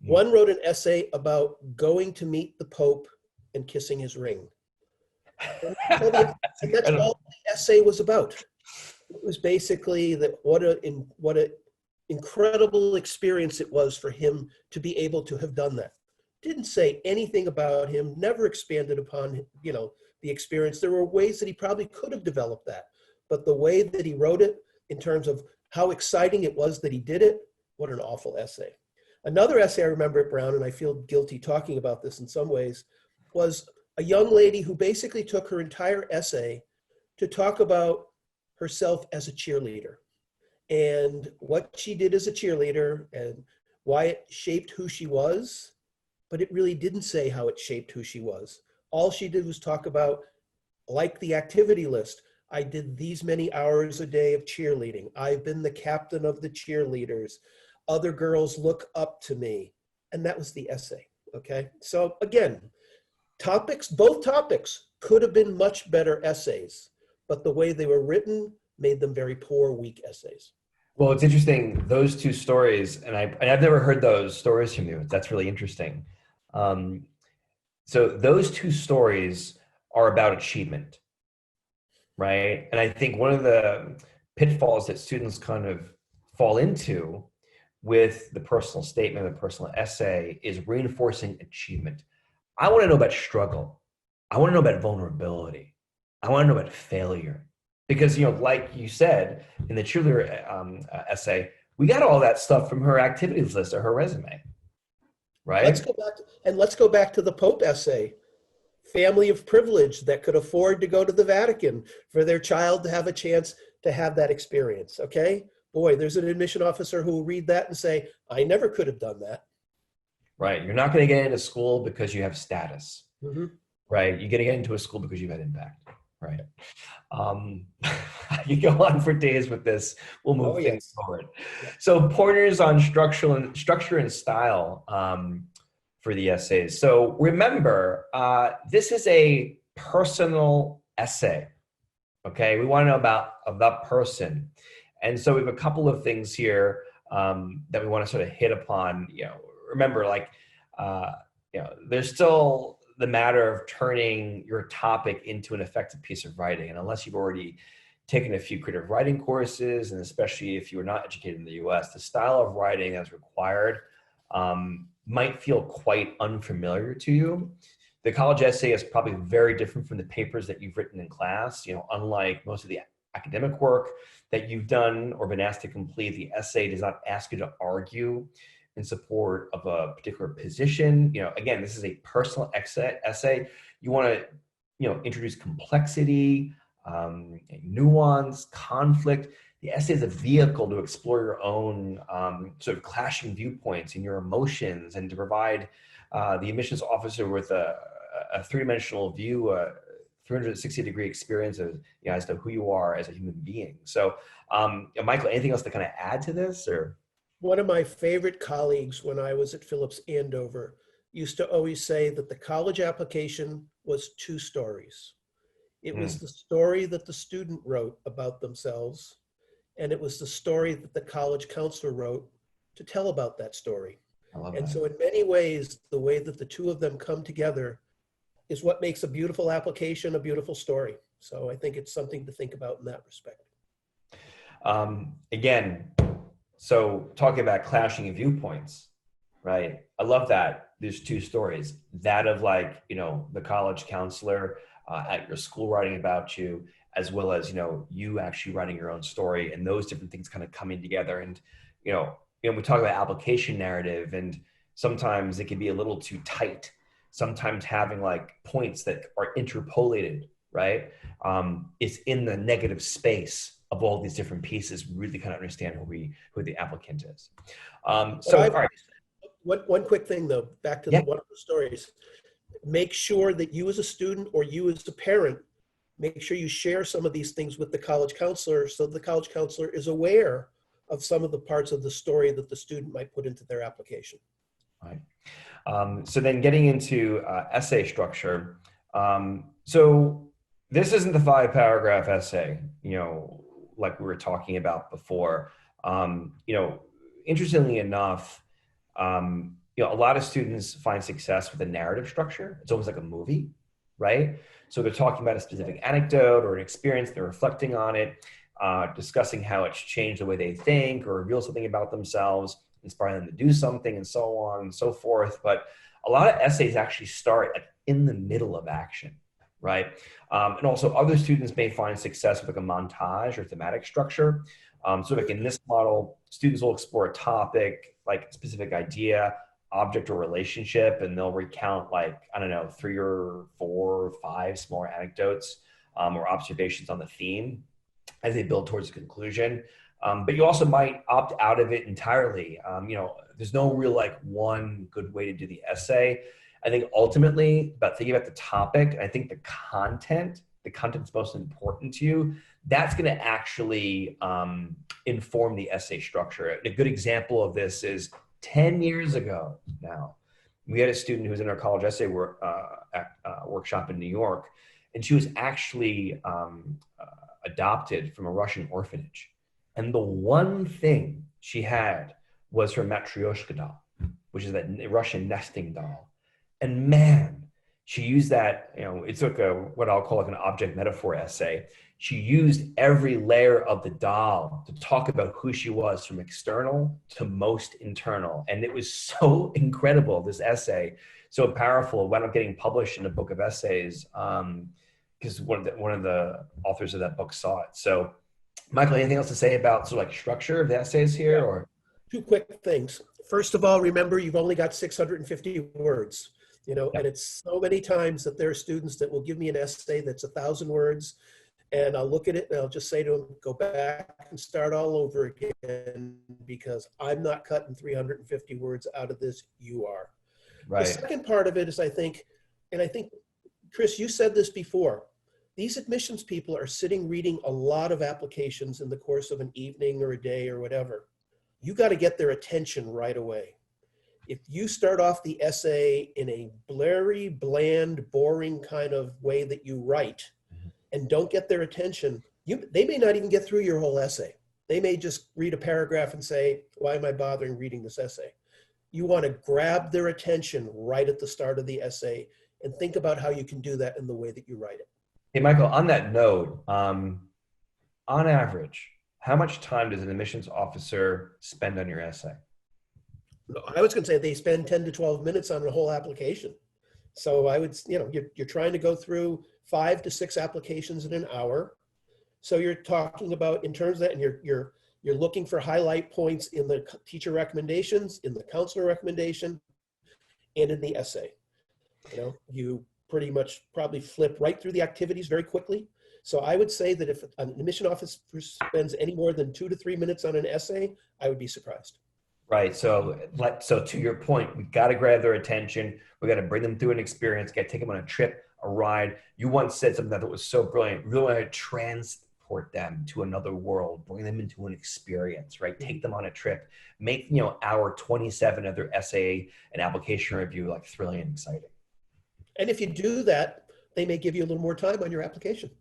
S2: One wrote an essay about going to meet the Pope and kissing his ring. And that's all the essay was about. It was basically that what an incredible experience it was for him to be able to have done that. Didn't say anything about him, never expanded upon, the experience. There were ways that he probably could have developed that, but the way that he wrote it in terms of how exciting it was that he did it, what an awful essay. Another essay I remember at Brown, and I feel guilty talking about this in some ways, was a young lady who basically took her entire essay to talk about herself as a cheerleader and what she did as a cheerleader and why it shaped who she was, but it really didn't say how it shaped who she was. All she did was talk about, like the activity list, I did these many hours a day of cheerleading. I've been the captain of the cheerleaders. Other girls look up to me. And that was the essay, okay? So again, both topics could have been much better essays, but the way they were written made them very poor, weak essays.
S1: Well, it's interesting, those two stories, and I've never heard those stories from you. That's really interesting. So those two stories are about achievement, right? And I think one of the pitfalls that students kind of fall into with the personal statement, the personal essay, is reinforcing achievement. I want to know about struggle. I want to know about vulnerability. I want to know about failure. Because, like you said in the cheerleader essay, we got all that stuff from her activities list or her resume, right?
S2: Let's go back to the Pope essay. Family of privilege that could afford to go to the Vatican for their child to have a chance to have that experience, okay? Boy, there's an admission officer who will read that and say, I never could have done that.
S1: Right. You're not going to get into school because you have status,
S2: mm-hmm.
S1: Right? You're going to get into a school because you've had impact. Right. I you go on for days with this. We'll move
S2: Oh,
S1: things
S2: yes.
S1: forward.
S2: Yeah.
S1: So pointers on structure and style for the essays. So remember, this is a personal essay. Okay, we want to know about that person, and so we have a couple of things here that we want to sort of hit upon. Remember, like, there's still the matter of turning your topic into an effective piece of writing, and unless you've already taken a few creative writing courses, and especially if you are not educated in the U.S., the style of writing that's required might feel quite unfamiliar to you. The college essay is probably very different from the papers that you've written in class. Unlike most of the academic work that you've done or been asked to complete, the essay does not ask you to argue in support of a particular position. Again, this is a personal essay. You want to, introduce complexity, nuance, conflict. The essay is a vehicle to explore your own sort of clashing viewpoints and your emotions, and to provide the admissions officer with a three-dimensional view, a 360-degree experience as to who you are as a human being. So, Michael, anything else to kind of add to this, or?
S2: One of my favorite colleagues when I was at Phillips Andover used to always say that the college application was two stories. It was the story that the student wrote about themselves, and it was the story that the college counselor wrote to tell about that story.
S1: I love
S2: And
S1: that.
S2: so in many ways, the way that the two of them come together is what makes a beautiful application a beautiful story. So I think it's something to think about in that respect.
S1: Again, so talking about clashing of viewpoints, right? I love that. There's two stories, that of the college counselor at your school writing about you, as well as, you actually writing your own story, and those different things kind of coming together. And, we talk about application narrative, and sometimes it can be a little too tight. Sometimes having points that are interpolated, right? It's in the negative space of all these different pieces, really kind of understand who the applicant is. All right.
S2: One quick thing though, back to
S1: Yeah.
S2: one of the stories. Make sure that you as a student or you as a parent, make sure you share some of these things with the college counselor, so the college counselor is aware of some of the parts of the story that the student might put into their application.
S1: Right. So then getting into essay structure. So this isn't the 5-paragraph essay, like we were talking about before. Interestingly enough, a lot of students find success with a narrative structure. It's almost like a movie, right? So they're talking about a specific anecdote or an experience, they're reflecting on it, discussing how it's changed the way they think or reveal something about themselves, inspiring them to do something, and so on and so forth. But a lot of essays actually start in the middle of action, right? And also other students may find success with a montage or thematic structure. So in this model, students will explore a topic, like a specific idea, object, or relationship, and they'll recount 3 or 4 or 5 smaller anecdotes or observations on the theme as they build towards a conclusion. But you also might opt out of it entirely. There's no real one good way to do the essay. I think ultimately, about thinking about the topic, I think the content's most important to you. That's going to actually inform the essay structure. A good example of this is 10 years ago now, we had a student who was in our college essay workshop in New York, and she was actually adopted from a Russian orphanage. And the one thing she had was her Matryoshka doll, which is that Russian nesting doll. And man, she used that, it took what I'll call an object metaphor essay. She used every layer of the doll to talk about who she was, from external to most internal. And it was so incredible, this essay, so powerful. It wound up getting published in a book of essays because one of the authors of that book saw it. So, Michael, anything else to say about sort of structure of the essays here?
S2: Yeah.
S1: Or
S2: 2 quick things. First of all, remember you've only got 650 words, and it's so many times that there are students that will give me an essay that's 1,000 words, and I'll look at it and I'll just say to them, go back and start all over again, because I'm not cutting 350 words out of this, you are.
S1: right.
S2: The second part of it is, I think, Chris, you said this before, these admissions people are sitting reading a lot of applications in the course of an evening or a day or whatever. You got to get their attention right away. If you start off the essay in a blurry, bland, boring kind of way that you write and don't get their attention, they may not even get through your whole essay. They may just read a paragraph and say, why am I bothering reading this essay? You want to grab their attention right at the start of the essay and think about how you can do that in the way that you write it.
S1: Hey, Michael, on that note, on average, how much time does an admissions officer spend on your essay?
S2: I was going to say they spend 10 to 12 minutes on a whole application. So I would, you're trying to go through 5 to 6 applications in an hour. So you're talking about in terms of that, and you're looking for highlight points in the teacher recommendations, in the counselor recommendation, and in the essay. You pretty much probably flip right through the activities very quickly. So I would say that if an admission officer spends any more than 2 to 3 minutes on an essay, I would be surprised.
S1: Right. So to your point, we got to grab their attention. We got to bring them through an experience, take them on a trip, a ride. You once said something that was so brilliant. We really want to transport them to another world, bring them into an experience, right? Take them on a trip, make, hour 27 of their essay and application review like thrilling and exciting.
S2: And if you do that, they may give you a little more time on your application.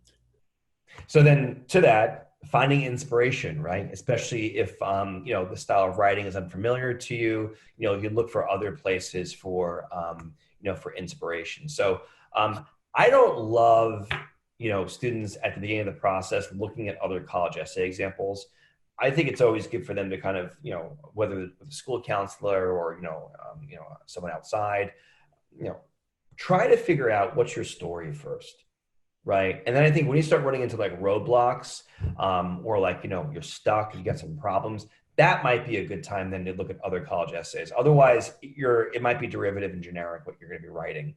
S1: So then to that, finding inspiration, right? Especially if, the style of writing is unfamiliar to you, you look for other places for, for inspiration. So I don't love, students at the beginning of the process looking at other college essay examples. I think it's always good for them to kind of, whether with a school counselor or, someone outside, try to figure out what's your story first. Right. And then I think when you start running into like roadblocks or like, you're stuck, you got some problems, that might be a good time then to look at other college essays. Otherwise, it might be derivative and generic what you're going to be writing.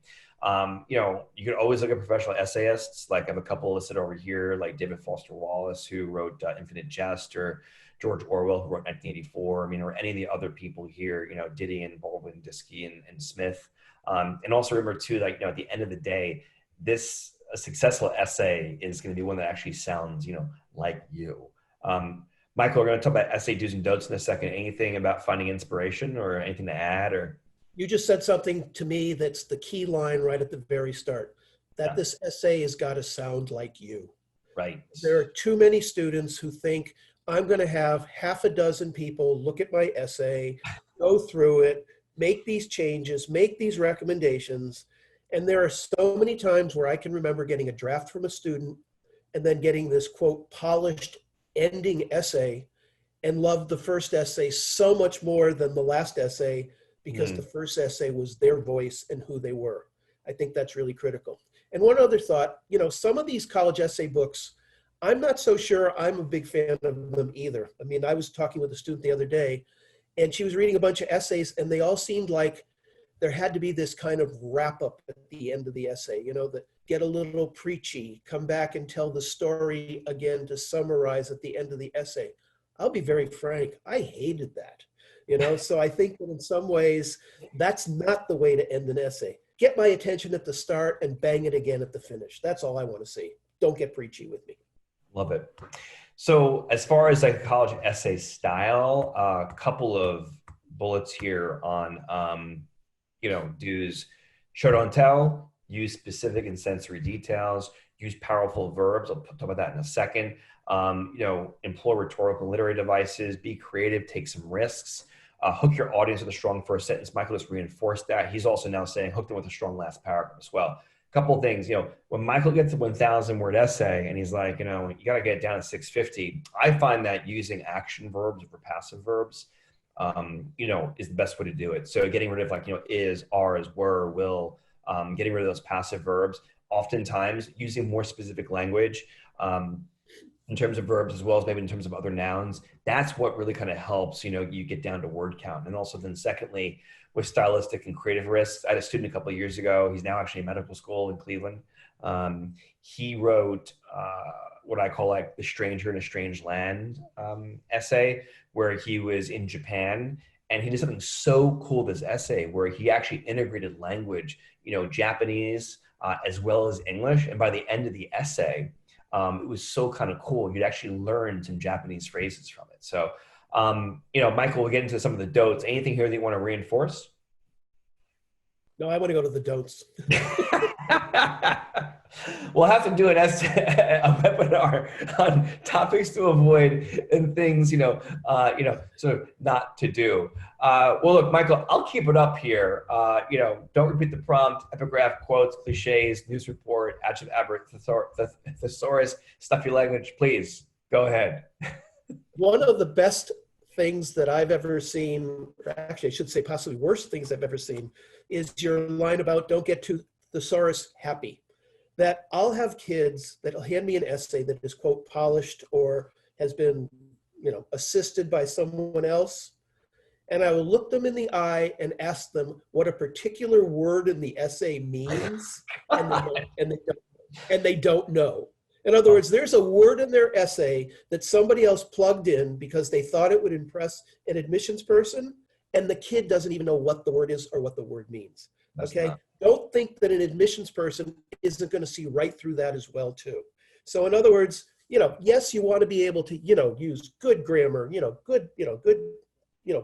S1: You can always look at professional essayists. Like I have a couple listed over here, like David Foster Wallace, who wrote Infinite Jest, or George Orwell, who wrote 1984. Or any of the other people here, Didion, Baldwin, Diskey, and Smith. And also remember too, like, at the end of the day, a successful essay is going to be one that actually sounds, like you. Michael, we're going to talk about essay do's and don'ts in a second. Anything about finding inspiration or anything to add? Or
S2: you just said something to me that's the key line right at the very start, that this essay has got to sound like you.
S1: Right.
S2: There are too many students who think I'm going to have half a dozen people look at my essay, go through it, make these changes, make these recommendations. And there are so many times where I can remember getting a draft from a student and then getting this, quote, polished ending essay, and loved the first essay so much more than the last essay because the first essay was their voice and who they were. I think that's really critical. And one other thought, some of these college essay books, I'm not so sure I'm a big fan of them either. I mean, I was talking with a student the other day, and she was reading a bunch of essays, and they all seemed like there had to be this kind of wrap up at the end of the essay, that get a little preachy, come back and tell the story again to summarize at the end of the essay. I'll be very frank, I hated that, so I think that in some ways, that's not the way to end an essay. Get my attention at the start and bang it again at the finish. That's all I want to see. Don't get preachy with me.
S1: Love it. So as far as like college essay style, a couple of bullets here on, do's: show, don't tell, use specific and sensory details, use powerful verbs. I'll talk about that in a second. Employ rhetorical literary devices, be creative, take some risks, hook your audience with a strong first sentence. Michael just reinforced that. He's also now saying hook them with a strong last paragraph as well. A couple of things, when Michael gets a 1,000 word essay and he's like, you got to get it down to 650, I find that using action verbs over passive verbs is the best way to do it. So getting rid of like, is, are, is, were, will, getting rid of those passive verbs, oftentimes using more specific language in terms of verbs as well as maybe in terms of other nouns. That's what really kind of helps, you get down to word count. And also then secondly, with stylistic and creative risks, I had a student a couple of years ago, he's now actually in medical school in Cleveland. He wrote what I call like the stranger in a strange land essay, where he was in Japan, and he did something so cool with this essay where he actually integrated language, Japanese, as well as English. And by the end of the essay, it was so kind of cool. You'd actually learn some Japanese phrases from it. So, Michael, we'll get into some of the don'ts. Anything here that you want to reinforce?
S2: No, I want to go to the don'ts.
S1: We'll have to do a webinar on topics to avoid and things, sort of not to do. Well, look, Michael, I'll keep it up here. Don't repeat the prompt, epigraph, quotes, cliches, news report, adjective, adverb, thesaurus, stuff your language. Please go ahead.
S2: One of the best things that I've ever seen, actually, I should say possibly worst things I've ever seen, is your line about don't get too thesaurus happy. That I'll have kids that'll hand me an essay that is, quote, polished or has been, assisted by someone else. And I will look them in the eye and ask them what a particular word in the essay means. And they don't know. In other words, there's a word in their essay that somebody else plugged in because they thought it would impress an admissions person, and the kid doesn't even know what the word is or what the word means. Okay? Don't think that an admissions person isn't going to see right through that as well, too. So in other words, yes, you want to be able to, use good grammar, good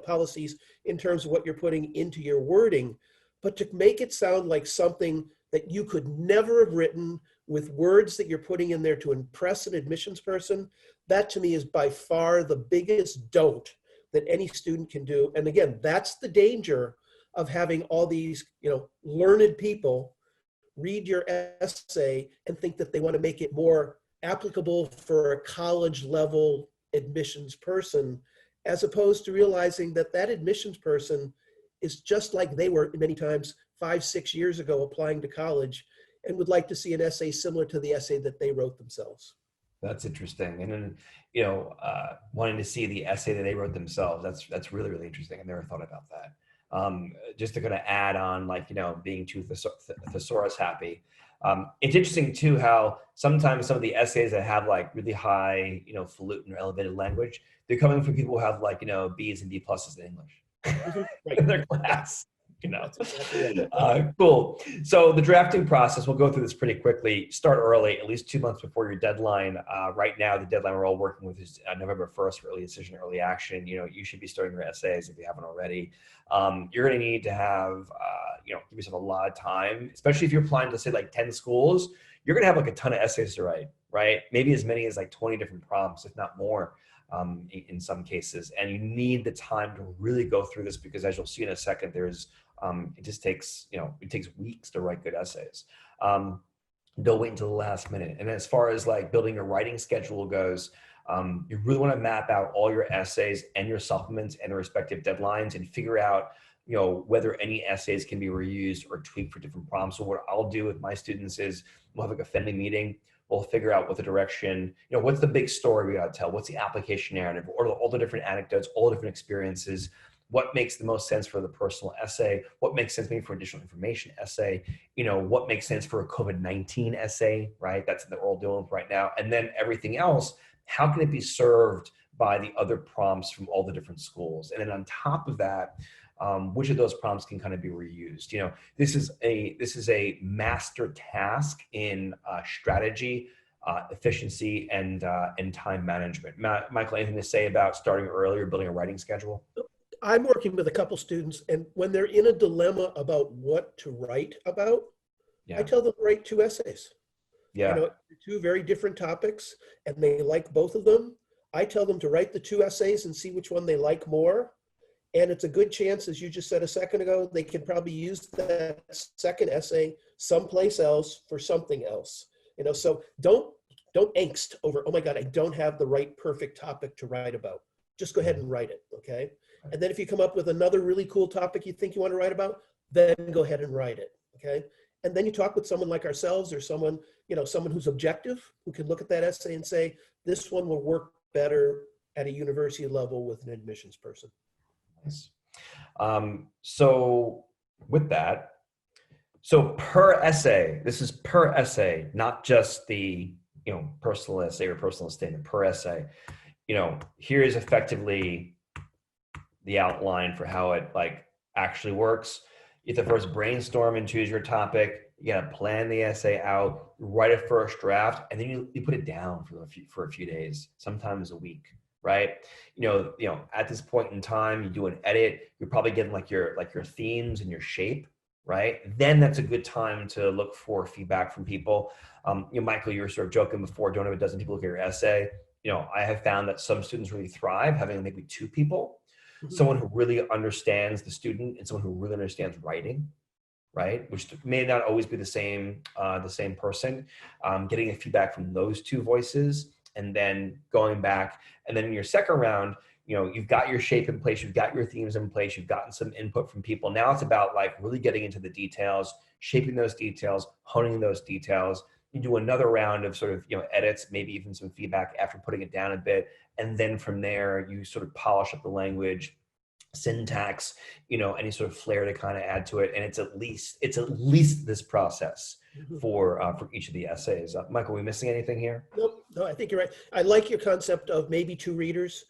S2: policies in terms of what you're putting into your wording, but to make it sound like something that you could never have written with words that you're putting in there to impress an admissions person, that to me is by far the biggest don't that any student can do. And again, that's the danger of having all these, learned people read your essay and think that they want to make it more applicable for a college level admissions person, as opposed to realizing that that admissions person is just like they were many times 5-6 years ago applying to college and would like to see an essay similar to the essay that they wrote themselves.
S1: That's interesting. And then, wanting to see the essay that they wrote themselves, that's really, really interesting. I never thought about that. Just to kind of add on, being too thesaurus happy. It's interesting too, how sometimes some of the essays that have really high, falutin or elevated language, they're coming from people who have B's and B pluses in English in their class. Cool. So the drafting process, we'll go through this pretty quickly. Start early, at least 2 months before your deadline. Right now, the deadline we're all working with is November 1st for early decision, early action. You should be starting your essays if you haven't already. You're going to need to have, give yourself a lot of time, especially if you're applying to say 10 schools. You're going to have a ton of essays to write, right? Maybe as many as 20 different prompts, if not more. In some cases, and you need the time to really go through this, because as you'll see in a second, it just takes, it takes weeks to write good essays. Don't wait until the last minute. And as far as building your writing schedule goes, you really want to map out all your essays and your supplements and the respective deadlines and figure out, whether any essays can be reused or tweaked for different prompts. So what I'll do with my students is we'll have a family meeting. We'll figure out what the direction, what's the big story we got to tell? What's the application narrative? All the different anecdotes, all the different experiences. What makes the most sense for the personal essay? What makes sense maybe for additional information essay? What makes sense for a COVID-19 essay, right? That's what we're all dealing with right now. And then everything else, how can it be served by the other prompts from all the different schools? And then on top of that, which of those prompts can kind of be reused? This is a master task in strategy, efficiency, and time management. Michael, anything to say about starting early or building a writing schedule?
S2: I'm working with a couple students, and when they're in a dilemma about what to write about, I tell them to write 2 essays.
S1: Yeah.
S2: 2 very different topics, and they like both of them. I tell them to write the 2 essays and see which one they like more. And it's a good chance, as you just said a second ago, they can probably use that second essay someplace else for something else. So don't angst over, oh my God, I don't have the right perfect topic to write about. Just go ahead and write it, okay? And then if you come up with another really cool topic you think you want to write about, then go ahead and write it, okay? And then you talk with someone like ourselves or someone, someone who's objective, who can look at that essay and say, this one will work better at a university level with an admissions person.
S1: Nice. So with that, so per essay, this is per essay, not just the, personal essay or personal statement, per essay. Here is effectively the outline for how it actually works. You have to first brainstorm and choose your topic. You got to plan the essay out, write a first draft, and then you put it down for a few days, sometimes a week, right? At this point in time, you do an edit, you're probably getting like your themes and your shape, right? Then that's a good time to look for feedback from people. Michael, you were sort of joking before, don't have a dozen people look at your essay. I have found that some students really thrive having maybe two people, someone who really understands the student and someone who really understands writing, right? Which may not always be the same person. Getting a feedback from those two voices and then going back. And then in your second round, you've got your shape in place, you've got your themes in place, you've gotten some input from people. Now it's about like really getting into the details, shaping those details, honing those details. You do another round of sort of, edits, maybe even some feedback after putting it down a bit. And then from there, you sort of polish up the language, syntax, any sort of flair to kind of add to it. And it's at least this process for each of the essays. Michael, are we missing anything here?
S2: No, I think you're right. I like your concept of maybe two readers.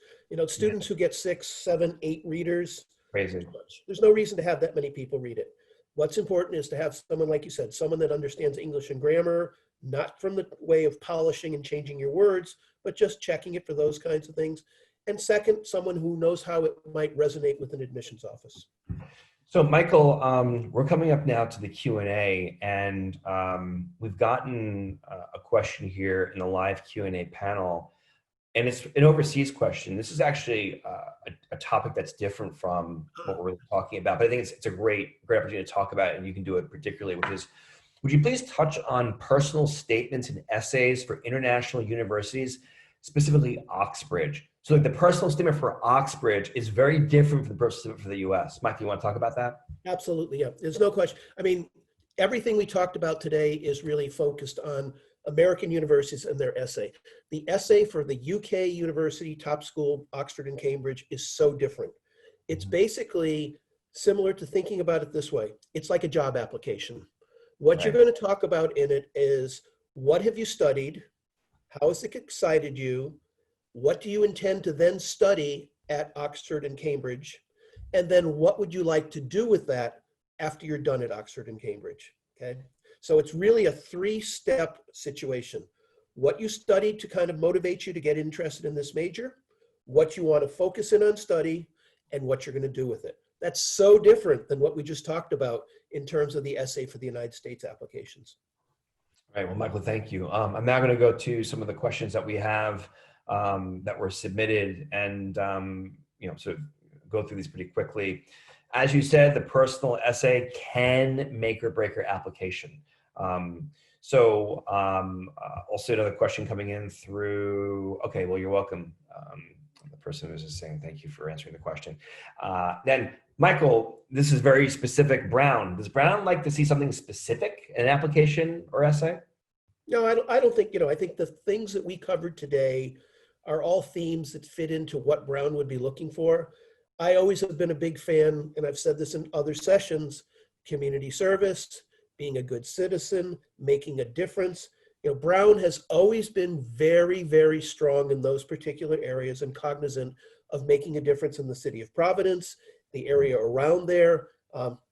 S2: Students who get 6, 7, 8 readers.
S1: Crazy.
S2: There's no reason to have that many people read it. What's important is to have someone, like you said, someone that understands English and grammar, not from the way of polishing and changing your words, but just checking it for those kinds of things. And second, someone who knows how it might resonate with an admissions office.
S1: So Michael, we're coming up now to the Q&A, and we've gotten a question here in the live Q&A panel, and it's an overseas question. This is actually a topic that's different from what we're talking about, but I think it's a great opportunity to talk about it, and you can do it particularly, which is, would you please touch on personal statements and essays for international universities, specifically Oxbridge? So the personal statement for Oxbridge is very different from the personal statement for the US. Mike, you want to talk about that?
S2: Absolutely, yeah. There's no question. I mean, everything we talked about today is really focused on American universities and their essay. The essay for the UK university top school, Oxford and Cambridge, is so different. It's basically similar to thinking about it this way. It's like a job application. What you're going to talk about in it is, what have you studied? How has it excited you? What do you intend to then study at Oxford and Cambridge? And then what would you like to do with that after you're done at Oxford and Cambridge? Okay. So it's really a 3-step situation. What you studied to kind of motivate you to get interested in this major, what you want to focus in on study, and what you're going to do with it. That's so different than what we just talked about in terms of the essay for the United States applications.
S1: All right. Well, Michael, thank you. I'm now going to go to some of the questions that we have that were submitted, and sort of go through these pretty quickly. As you said, the personal essay can make or break your application. Also another question coming in through, okay, well, you're welcome. The person was just saying thank you for answering the question. Then Michael, this is very specific. Brown, does Brown like to see something specific in an application or essay?
S2: No, I don't think, I think the things that we covered today are all themes that fit into what Brown would be looking for. I always have been a big fan, and I've said this in other sessions, community service, being a good citizen, making a difference. Brown has always been very, very strong in those particular areas and cognizant of making a difference in the city of Providence, the area around there.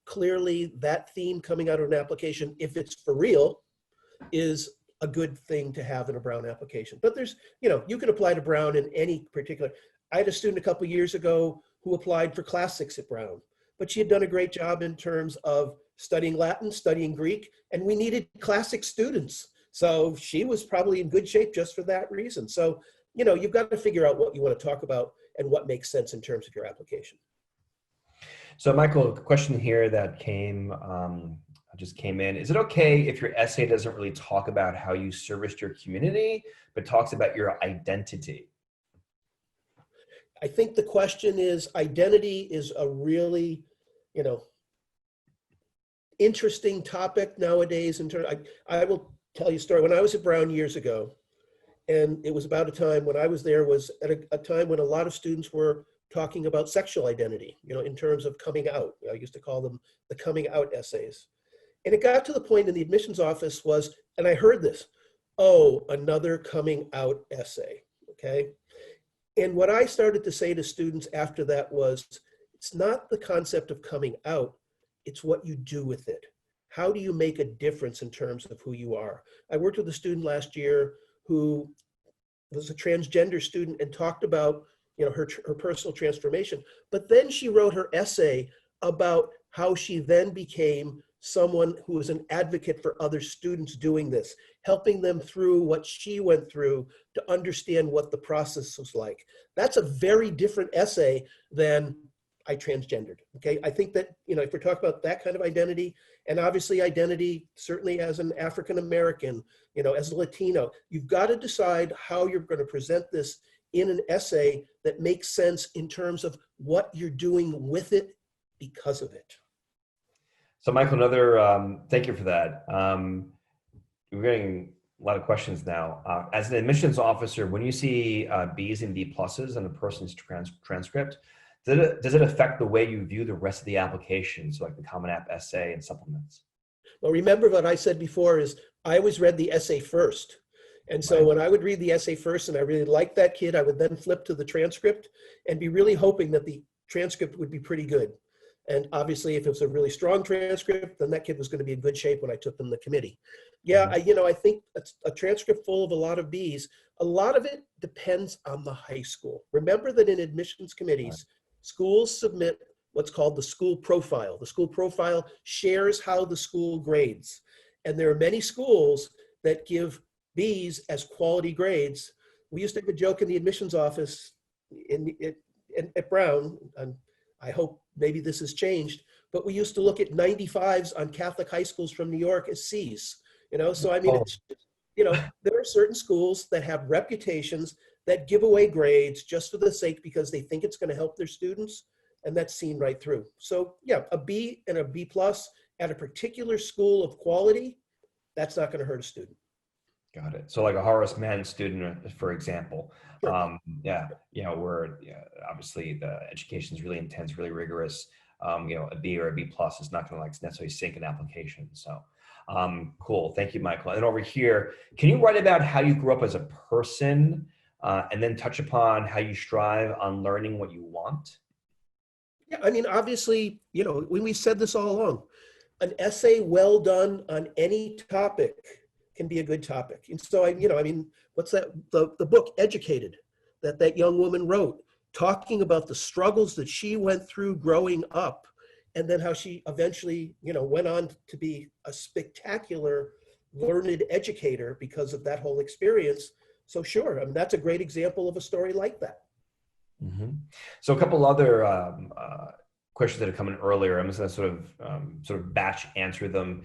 S2: Clearly, that theme coming out of an application, if it's for real, is a good thing to have in a Brown application. But there's, you can apply to Brown in any particular. I had a student a couple of years ago who applied for classics at Brown, but she had done a great job in terms of studying Latin, studying Greek, and we needed classic students. So she was probably in good shape just for that reason. So, you've got to figure out what you want to talk about and what makes sense in terms of your application.
S1: So Michael, a question here that just came in. Is it okay if your essay doesn't really talk about how you serviced your community, but talks about your identity?
S2: I think the question is, identity is a really, interesting topic nowadays. I will tell you a story. When I was at Brown years ago, and it was about a time when I was there, was at a time when a lot of students were talking about sexual identity, in terms of coming out. I used to call them the coming out essays. And it got to the point in the admissions office was, and I heard this, oh, another coming out essay, okay? And what I started to say to students after that was, it's not the concept of coming out, it's what you do with it. how do you make a difference in terms of who you are? I worked with a student last year who was a transgender student and talked about, her personal transformation. But then she wrote her essay about how she then became someone who was an advocate for other students doing this, helping them through what she went through to understand what the process was like. That's a very different essay than I transgendered. Okay, I think that, if we're talking about that kind of identity, and obviously identity, certainly as an African American, as a Latino, you've got to decide how you're going to present this in an essay that makes sense in terms of what you're doing with it because of it.
S1: So Michael, another, thank you for that. We're getting a lot of questions now. As an admissions officer, when you see B's and B pluses on a person's transcript, does it affect the way you view the rest of the application, so like the Common App essay and supplements?
S2: Well, remember what I said before is I always read the essay first. And so when I would read the essay first and I really liked that kid, I would then flip to the transcript and be really hoping that the transcript would be pretty good. And obviously, if it was a really strong transcript, then that kid was going to be in good shape when I took them to the committee. Yeah, I think a transcript full of a lot of Bs, a lot of it depends on the high school. Remember that in admissions committees, schools submit what's called the school profile. The school profile shares how the school grades. And there are many schools that give Bs as quality grades. We used to have a joke in the admissions office at Brown, and I hope maybe this has changed, but we used to look at 95s on Catholic high schools from New York as Cs. So I mean, it's, there are certain schools that have reputations that give away grades just for the sake because they think it's going to help their students, and that's seen right through. So yeah, a B and a B plus at a particular school of quality, that's not going to hurt a student.
S1: Got it. So like a Horace Mann student, for example,
S2: Sure.
S1: where obviously the education is really intense, really rigorous. A B or a B plus is not going to like necessarily sink an application. So cool. Thank you, Michael. And over here, can you write about how you grew up as a person and then touch upon how you strive on learning what you want?
S2: Yeah, I mean, obviously, when we said this all along, an essay well done on any topic can be a good topic. And so what's that, the book Educated that young woman wrote, talking about the struggles that she went through growing up, and then how she eventually, went on to be a spectacular learned educator because of that whole experience. So sure, I mean, that's a great example of a story like that.
S1: Mm-hmm. So a couple other questions that have come in earlier. I'm just going to sort of batch answer them.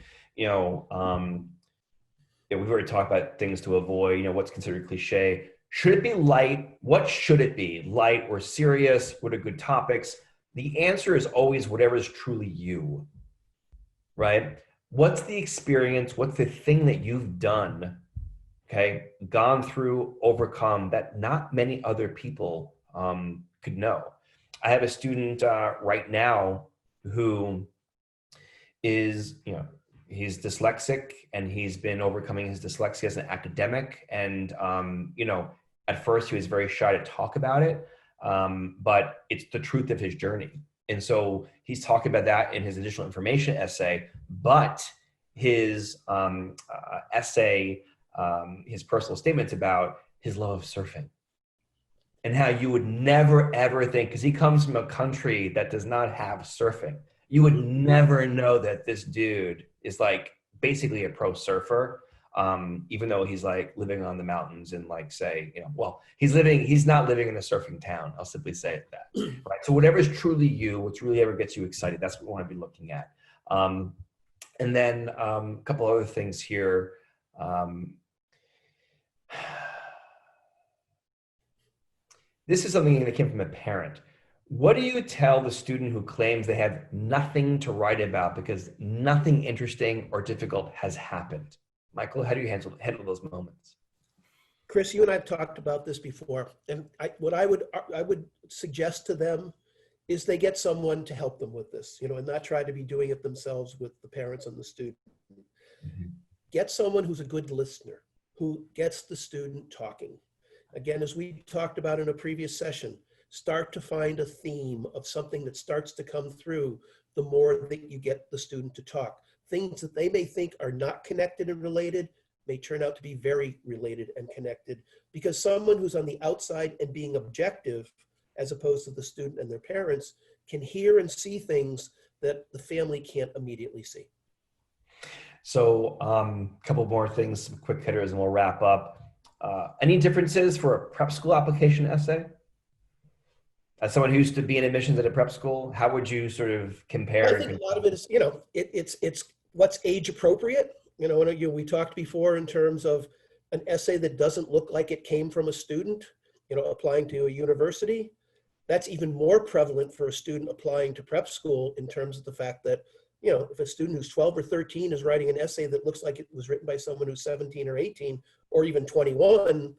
S1: We've already talked about things to avoid. What's considered cliche. Should it be light? What should it be? Light or serious? What are good topics? The answer is always whatever is truly you, right? What's the experience? What's the thing that you've done, okay, gone through, overcome that not many other people could know? I have a student right now who is, he's dyslexic and he's been overcoming his dyslexia as an academic. And, at first he was very shy to talk about it, but it's the truth of his journey. And so he's talking about that in his additional information essay, but his essay, his personal statements about his love of surfing and how you would never, ever think, because he comes from a country that does not have surfing. You would never know that this dude is like basically a pro surfer, even though he's like living on the mountains and like say, he's not living in a surfing town. I'll simply say that, right? So whatever is truly you, what's really ever gets you excited, that's what we want to be looking at. And then a couple other things here. This is something that came from a parent. What do you tell the student who claims they have nothing to write about because nothing interesting or difficult has happened? Michael, how do you handle those moments?
S2: Chris, you and I have talked about this before, and what I would suggest to them is they get someone to help them with this, and not try to be doing it themselves with the parents and the student. Mm-hmm. Get someone who's a good listener, who gets the student talking. Again, as we talked about in a previous session, start to find a theme of something that starts to come through the more that you get the student to talk. things that they may think are not connected and related may turn out to be very related and connected, because someone who's on the outside and being objective, as opposed to the student and their parents, can hear and see things that the family can't immediately see.
S1: So a couple more things, some quick hitters, and we'll wrap up. Any differences for a prep school application essay? As someone who used to be in admissions at a prep school, how would you sort of compare?
S2: I think a lot of it is, it's what's age appropriate. We talked before in terms of an essay that doesn't look like it came from a student, applying to a university. That's even more prevalent for a student applying to prep school, in terms of the fact that, if a student who's 12 or 13 is writing an essay that looks like it was written by someone who's 17 or 18 or even 21,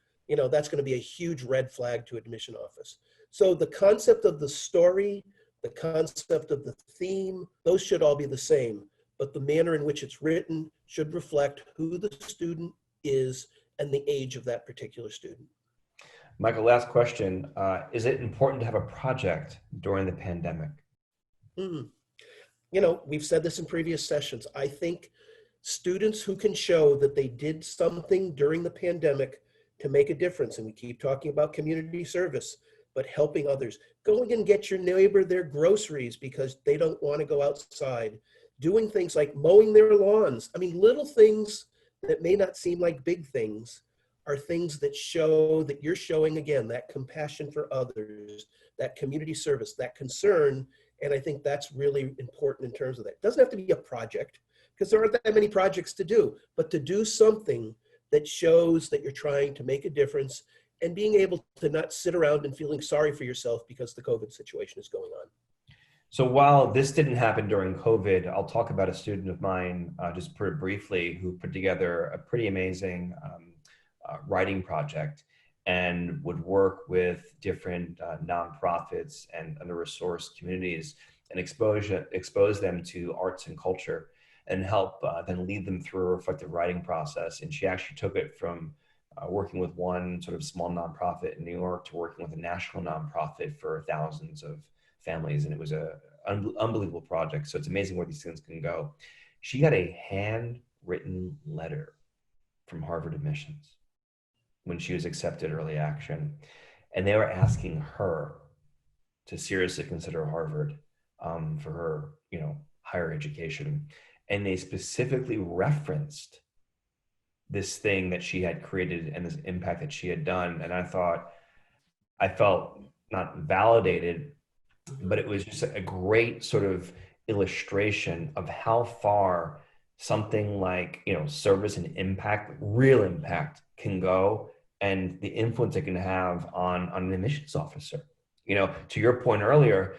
S2: that's going to be a huge red flag to admission office. So the concept of the story, the concept of the theme, those should all be the same, but the manner in which it's written should reflect who the student is and the age of that particular student.
S1: Michael, last question. Is it important to have a project during the pandemic?
S2: We've said this in previous sessions. I think students who can show that they did something during the pandemic to make a difference, and we keep talking about community service, but helping others, going and get your neighbor their groceries because they don't want to go outside, doing things like mowing their lawns. I mean, little things that may not seem like big things are things that show that you're showing, again, that compassion for others, that community service, that concern. And I think that's really important in terms of that. It doesn't have to be a project, because there aren't that many projects to do, but to do something that shows that you're trying to make a difference, and being able to not sit around and feeling sorry for yourself because the COVID situation is going on.
S1: So while this didn't happen during COVID, I'll talk about a student of mine, just pretty briefly, who put together a pretty amazing writing project and would work with different nonprofits and under-resourced communities and expose them to arts and culture, and help then lead them through a reflective writing process. And she actually took it from working with one sort of small nonprofit in New York to working with a national nonprofit for thousands of families. And it was an unbelievable project. So it's amazing where these things can go. She got a handwritten letter from Harvard admissions when she was accepted early action. And they were asking her to seriously consider Harvard for her, higher education. And they specifically referenced this thing that she had created and this impact that she had done. And I felt not validated, but it was just a great sort of illustration of how far something like, service and impact, real impact, can go, and the influence it can have on an admissions officer. To your point earlier,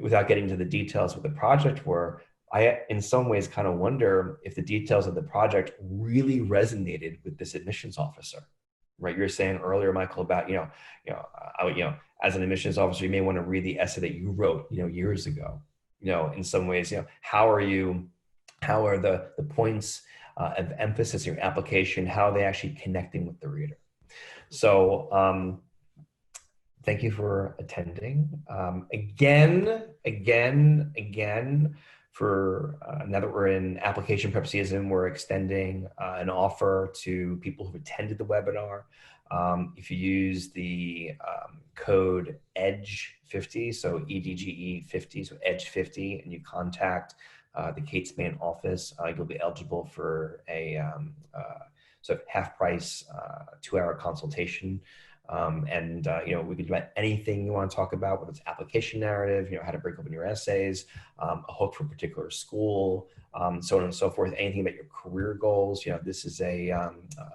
S1: without getting to the details of what the project were, I, in some ways, kind of wonder if the details of the project really resonated with this admissions officer, right? You're saying earlier, Michael, about, as an admissions officer, you may want to read the essay that you wrote, years ago. In some ways, how are the points of emphasis in your application, how are they actually connecting with the reader? So, thank you for attending. Again, for now that we're in application prep season, we're extending an offer to people who've attended the webinar. If you use the code EDGE50, so EDGE50, so EDGE50, and you contact the CATES main office, you'll be eligible for a sort of half price 2-hour consultation. We can do about anything you want to talk about, whether it's application narrative, how to break open your essays, a hook for a particular school, so on and so forth, anything about your career goals. This is an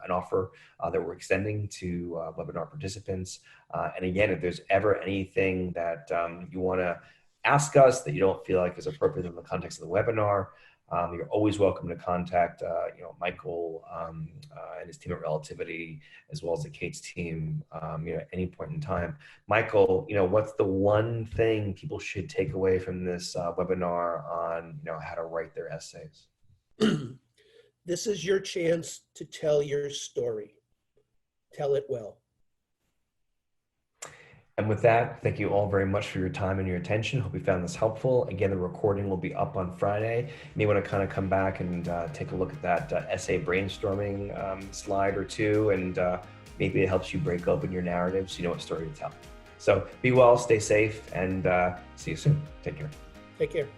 S1: offer that we're extending to webinar participants. And again, if there's ever anything that you want to ask us that you don't feel like is appropriate in the context of the webinar, you're always welcome to contact Michael and his team at Relativity, as well as the CATES team, at any point in time. Michael, what's the one thing people should take away from this webinar on how to write their essays?
S2: This is your chance to tell your story. Tell it well.
S1: And with that, thank you all very much for your time and your attention. Hope you found this helpful. Again, the recording will be up on Friday. You may want to kind of come back and take a look at that essay brainstorming slide or two, and maybe it helps you break open your narrative so you know what story to tell. So be well, stay safe, and see you soon. Take care.
S2: Take care.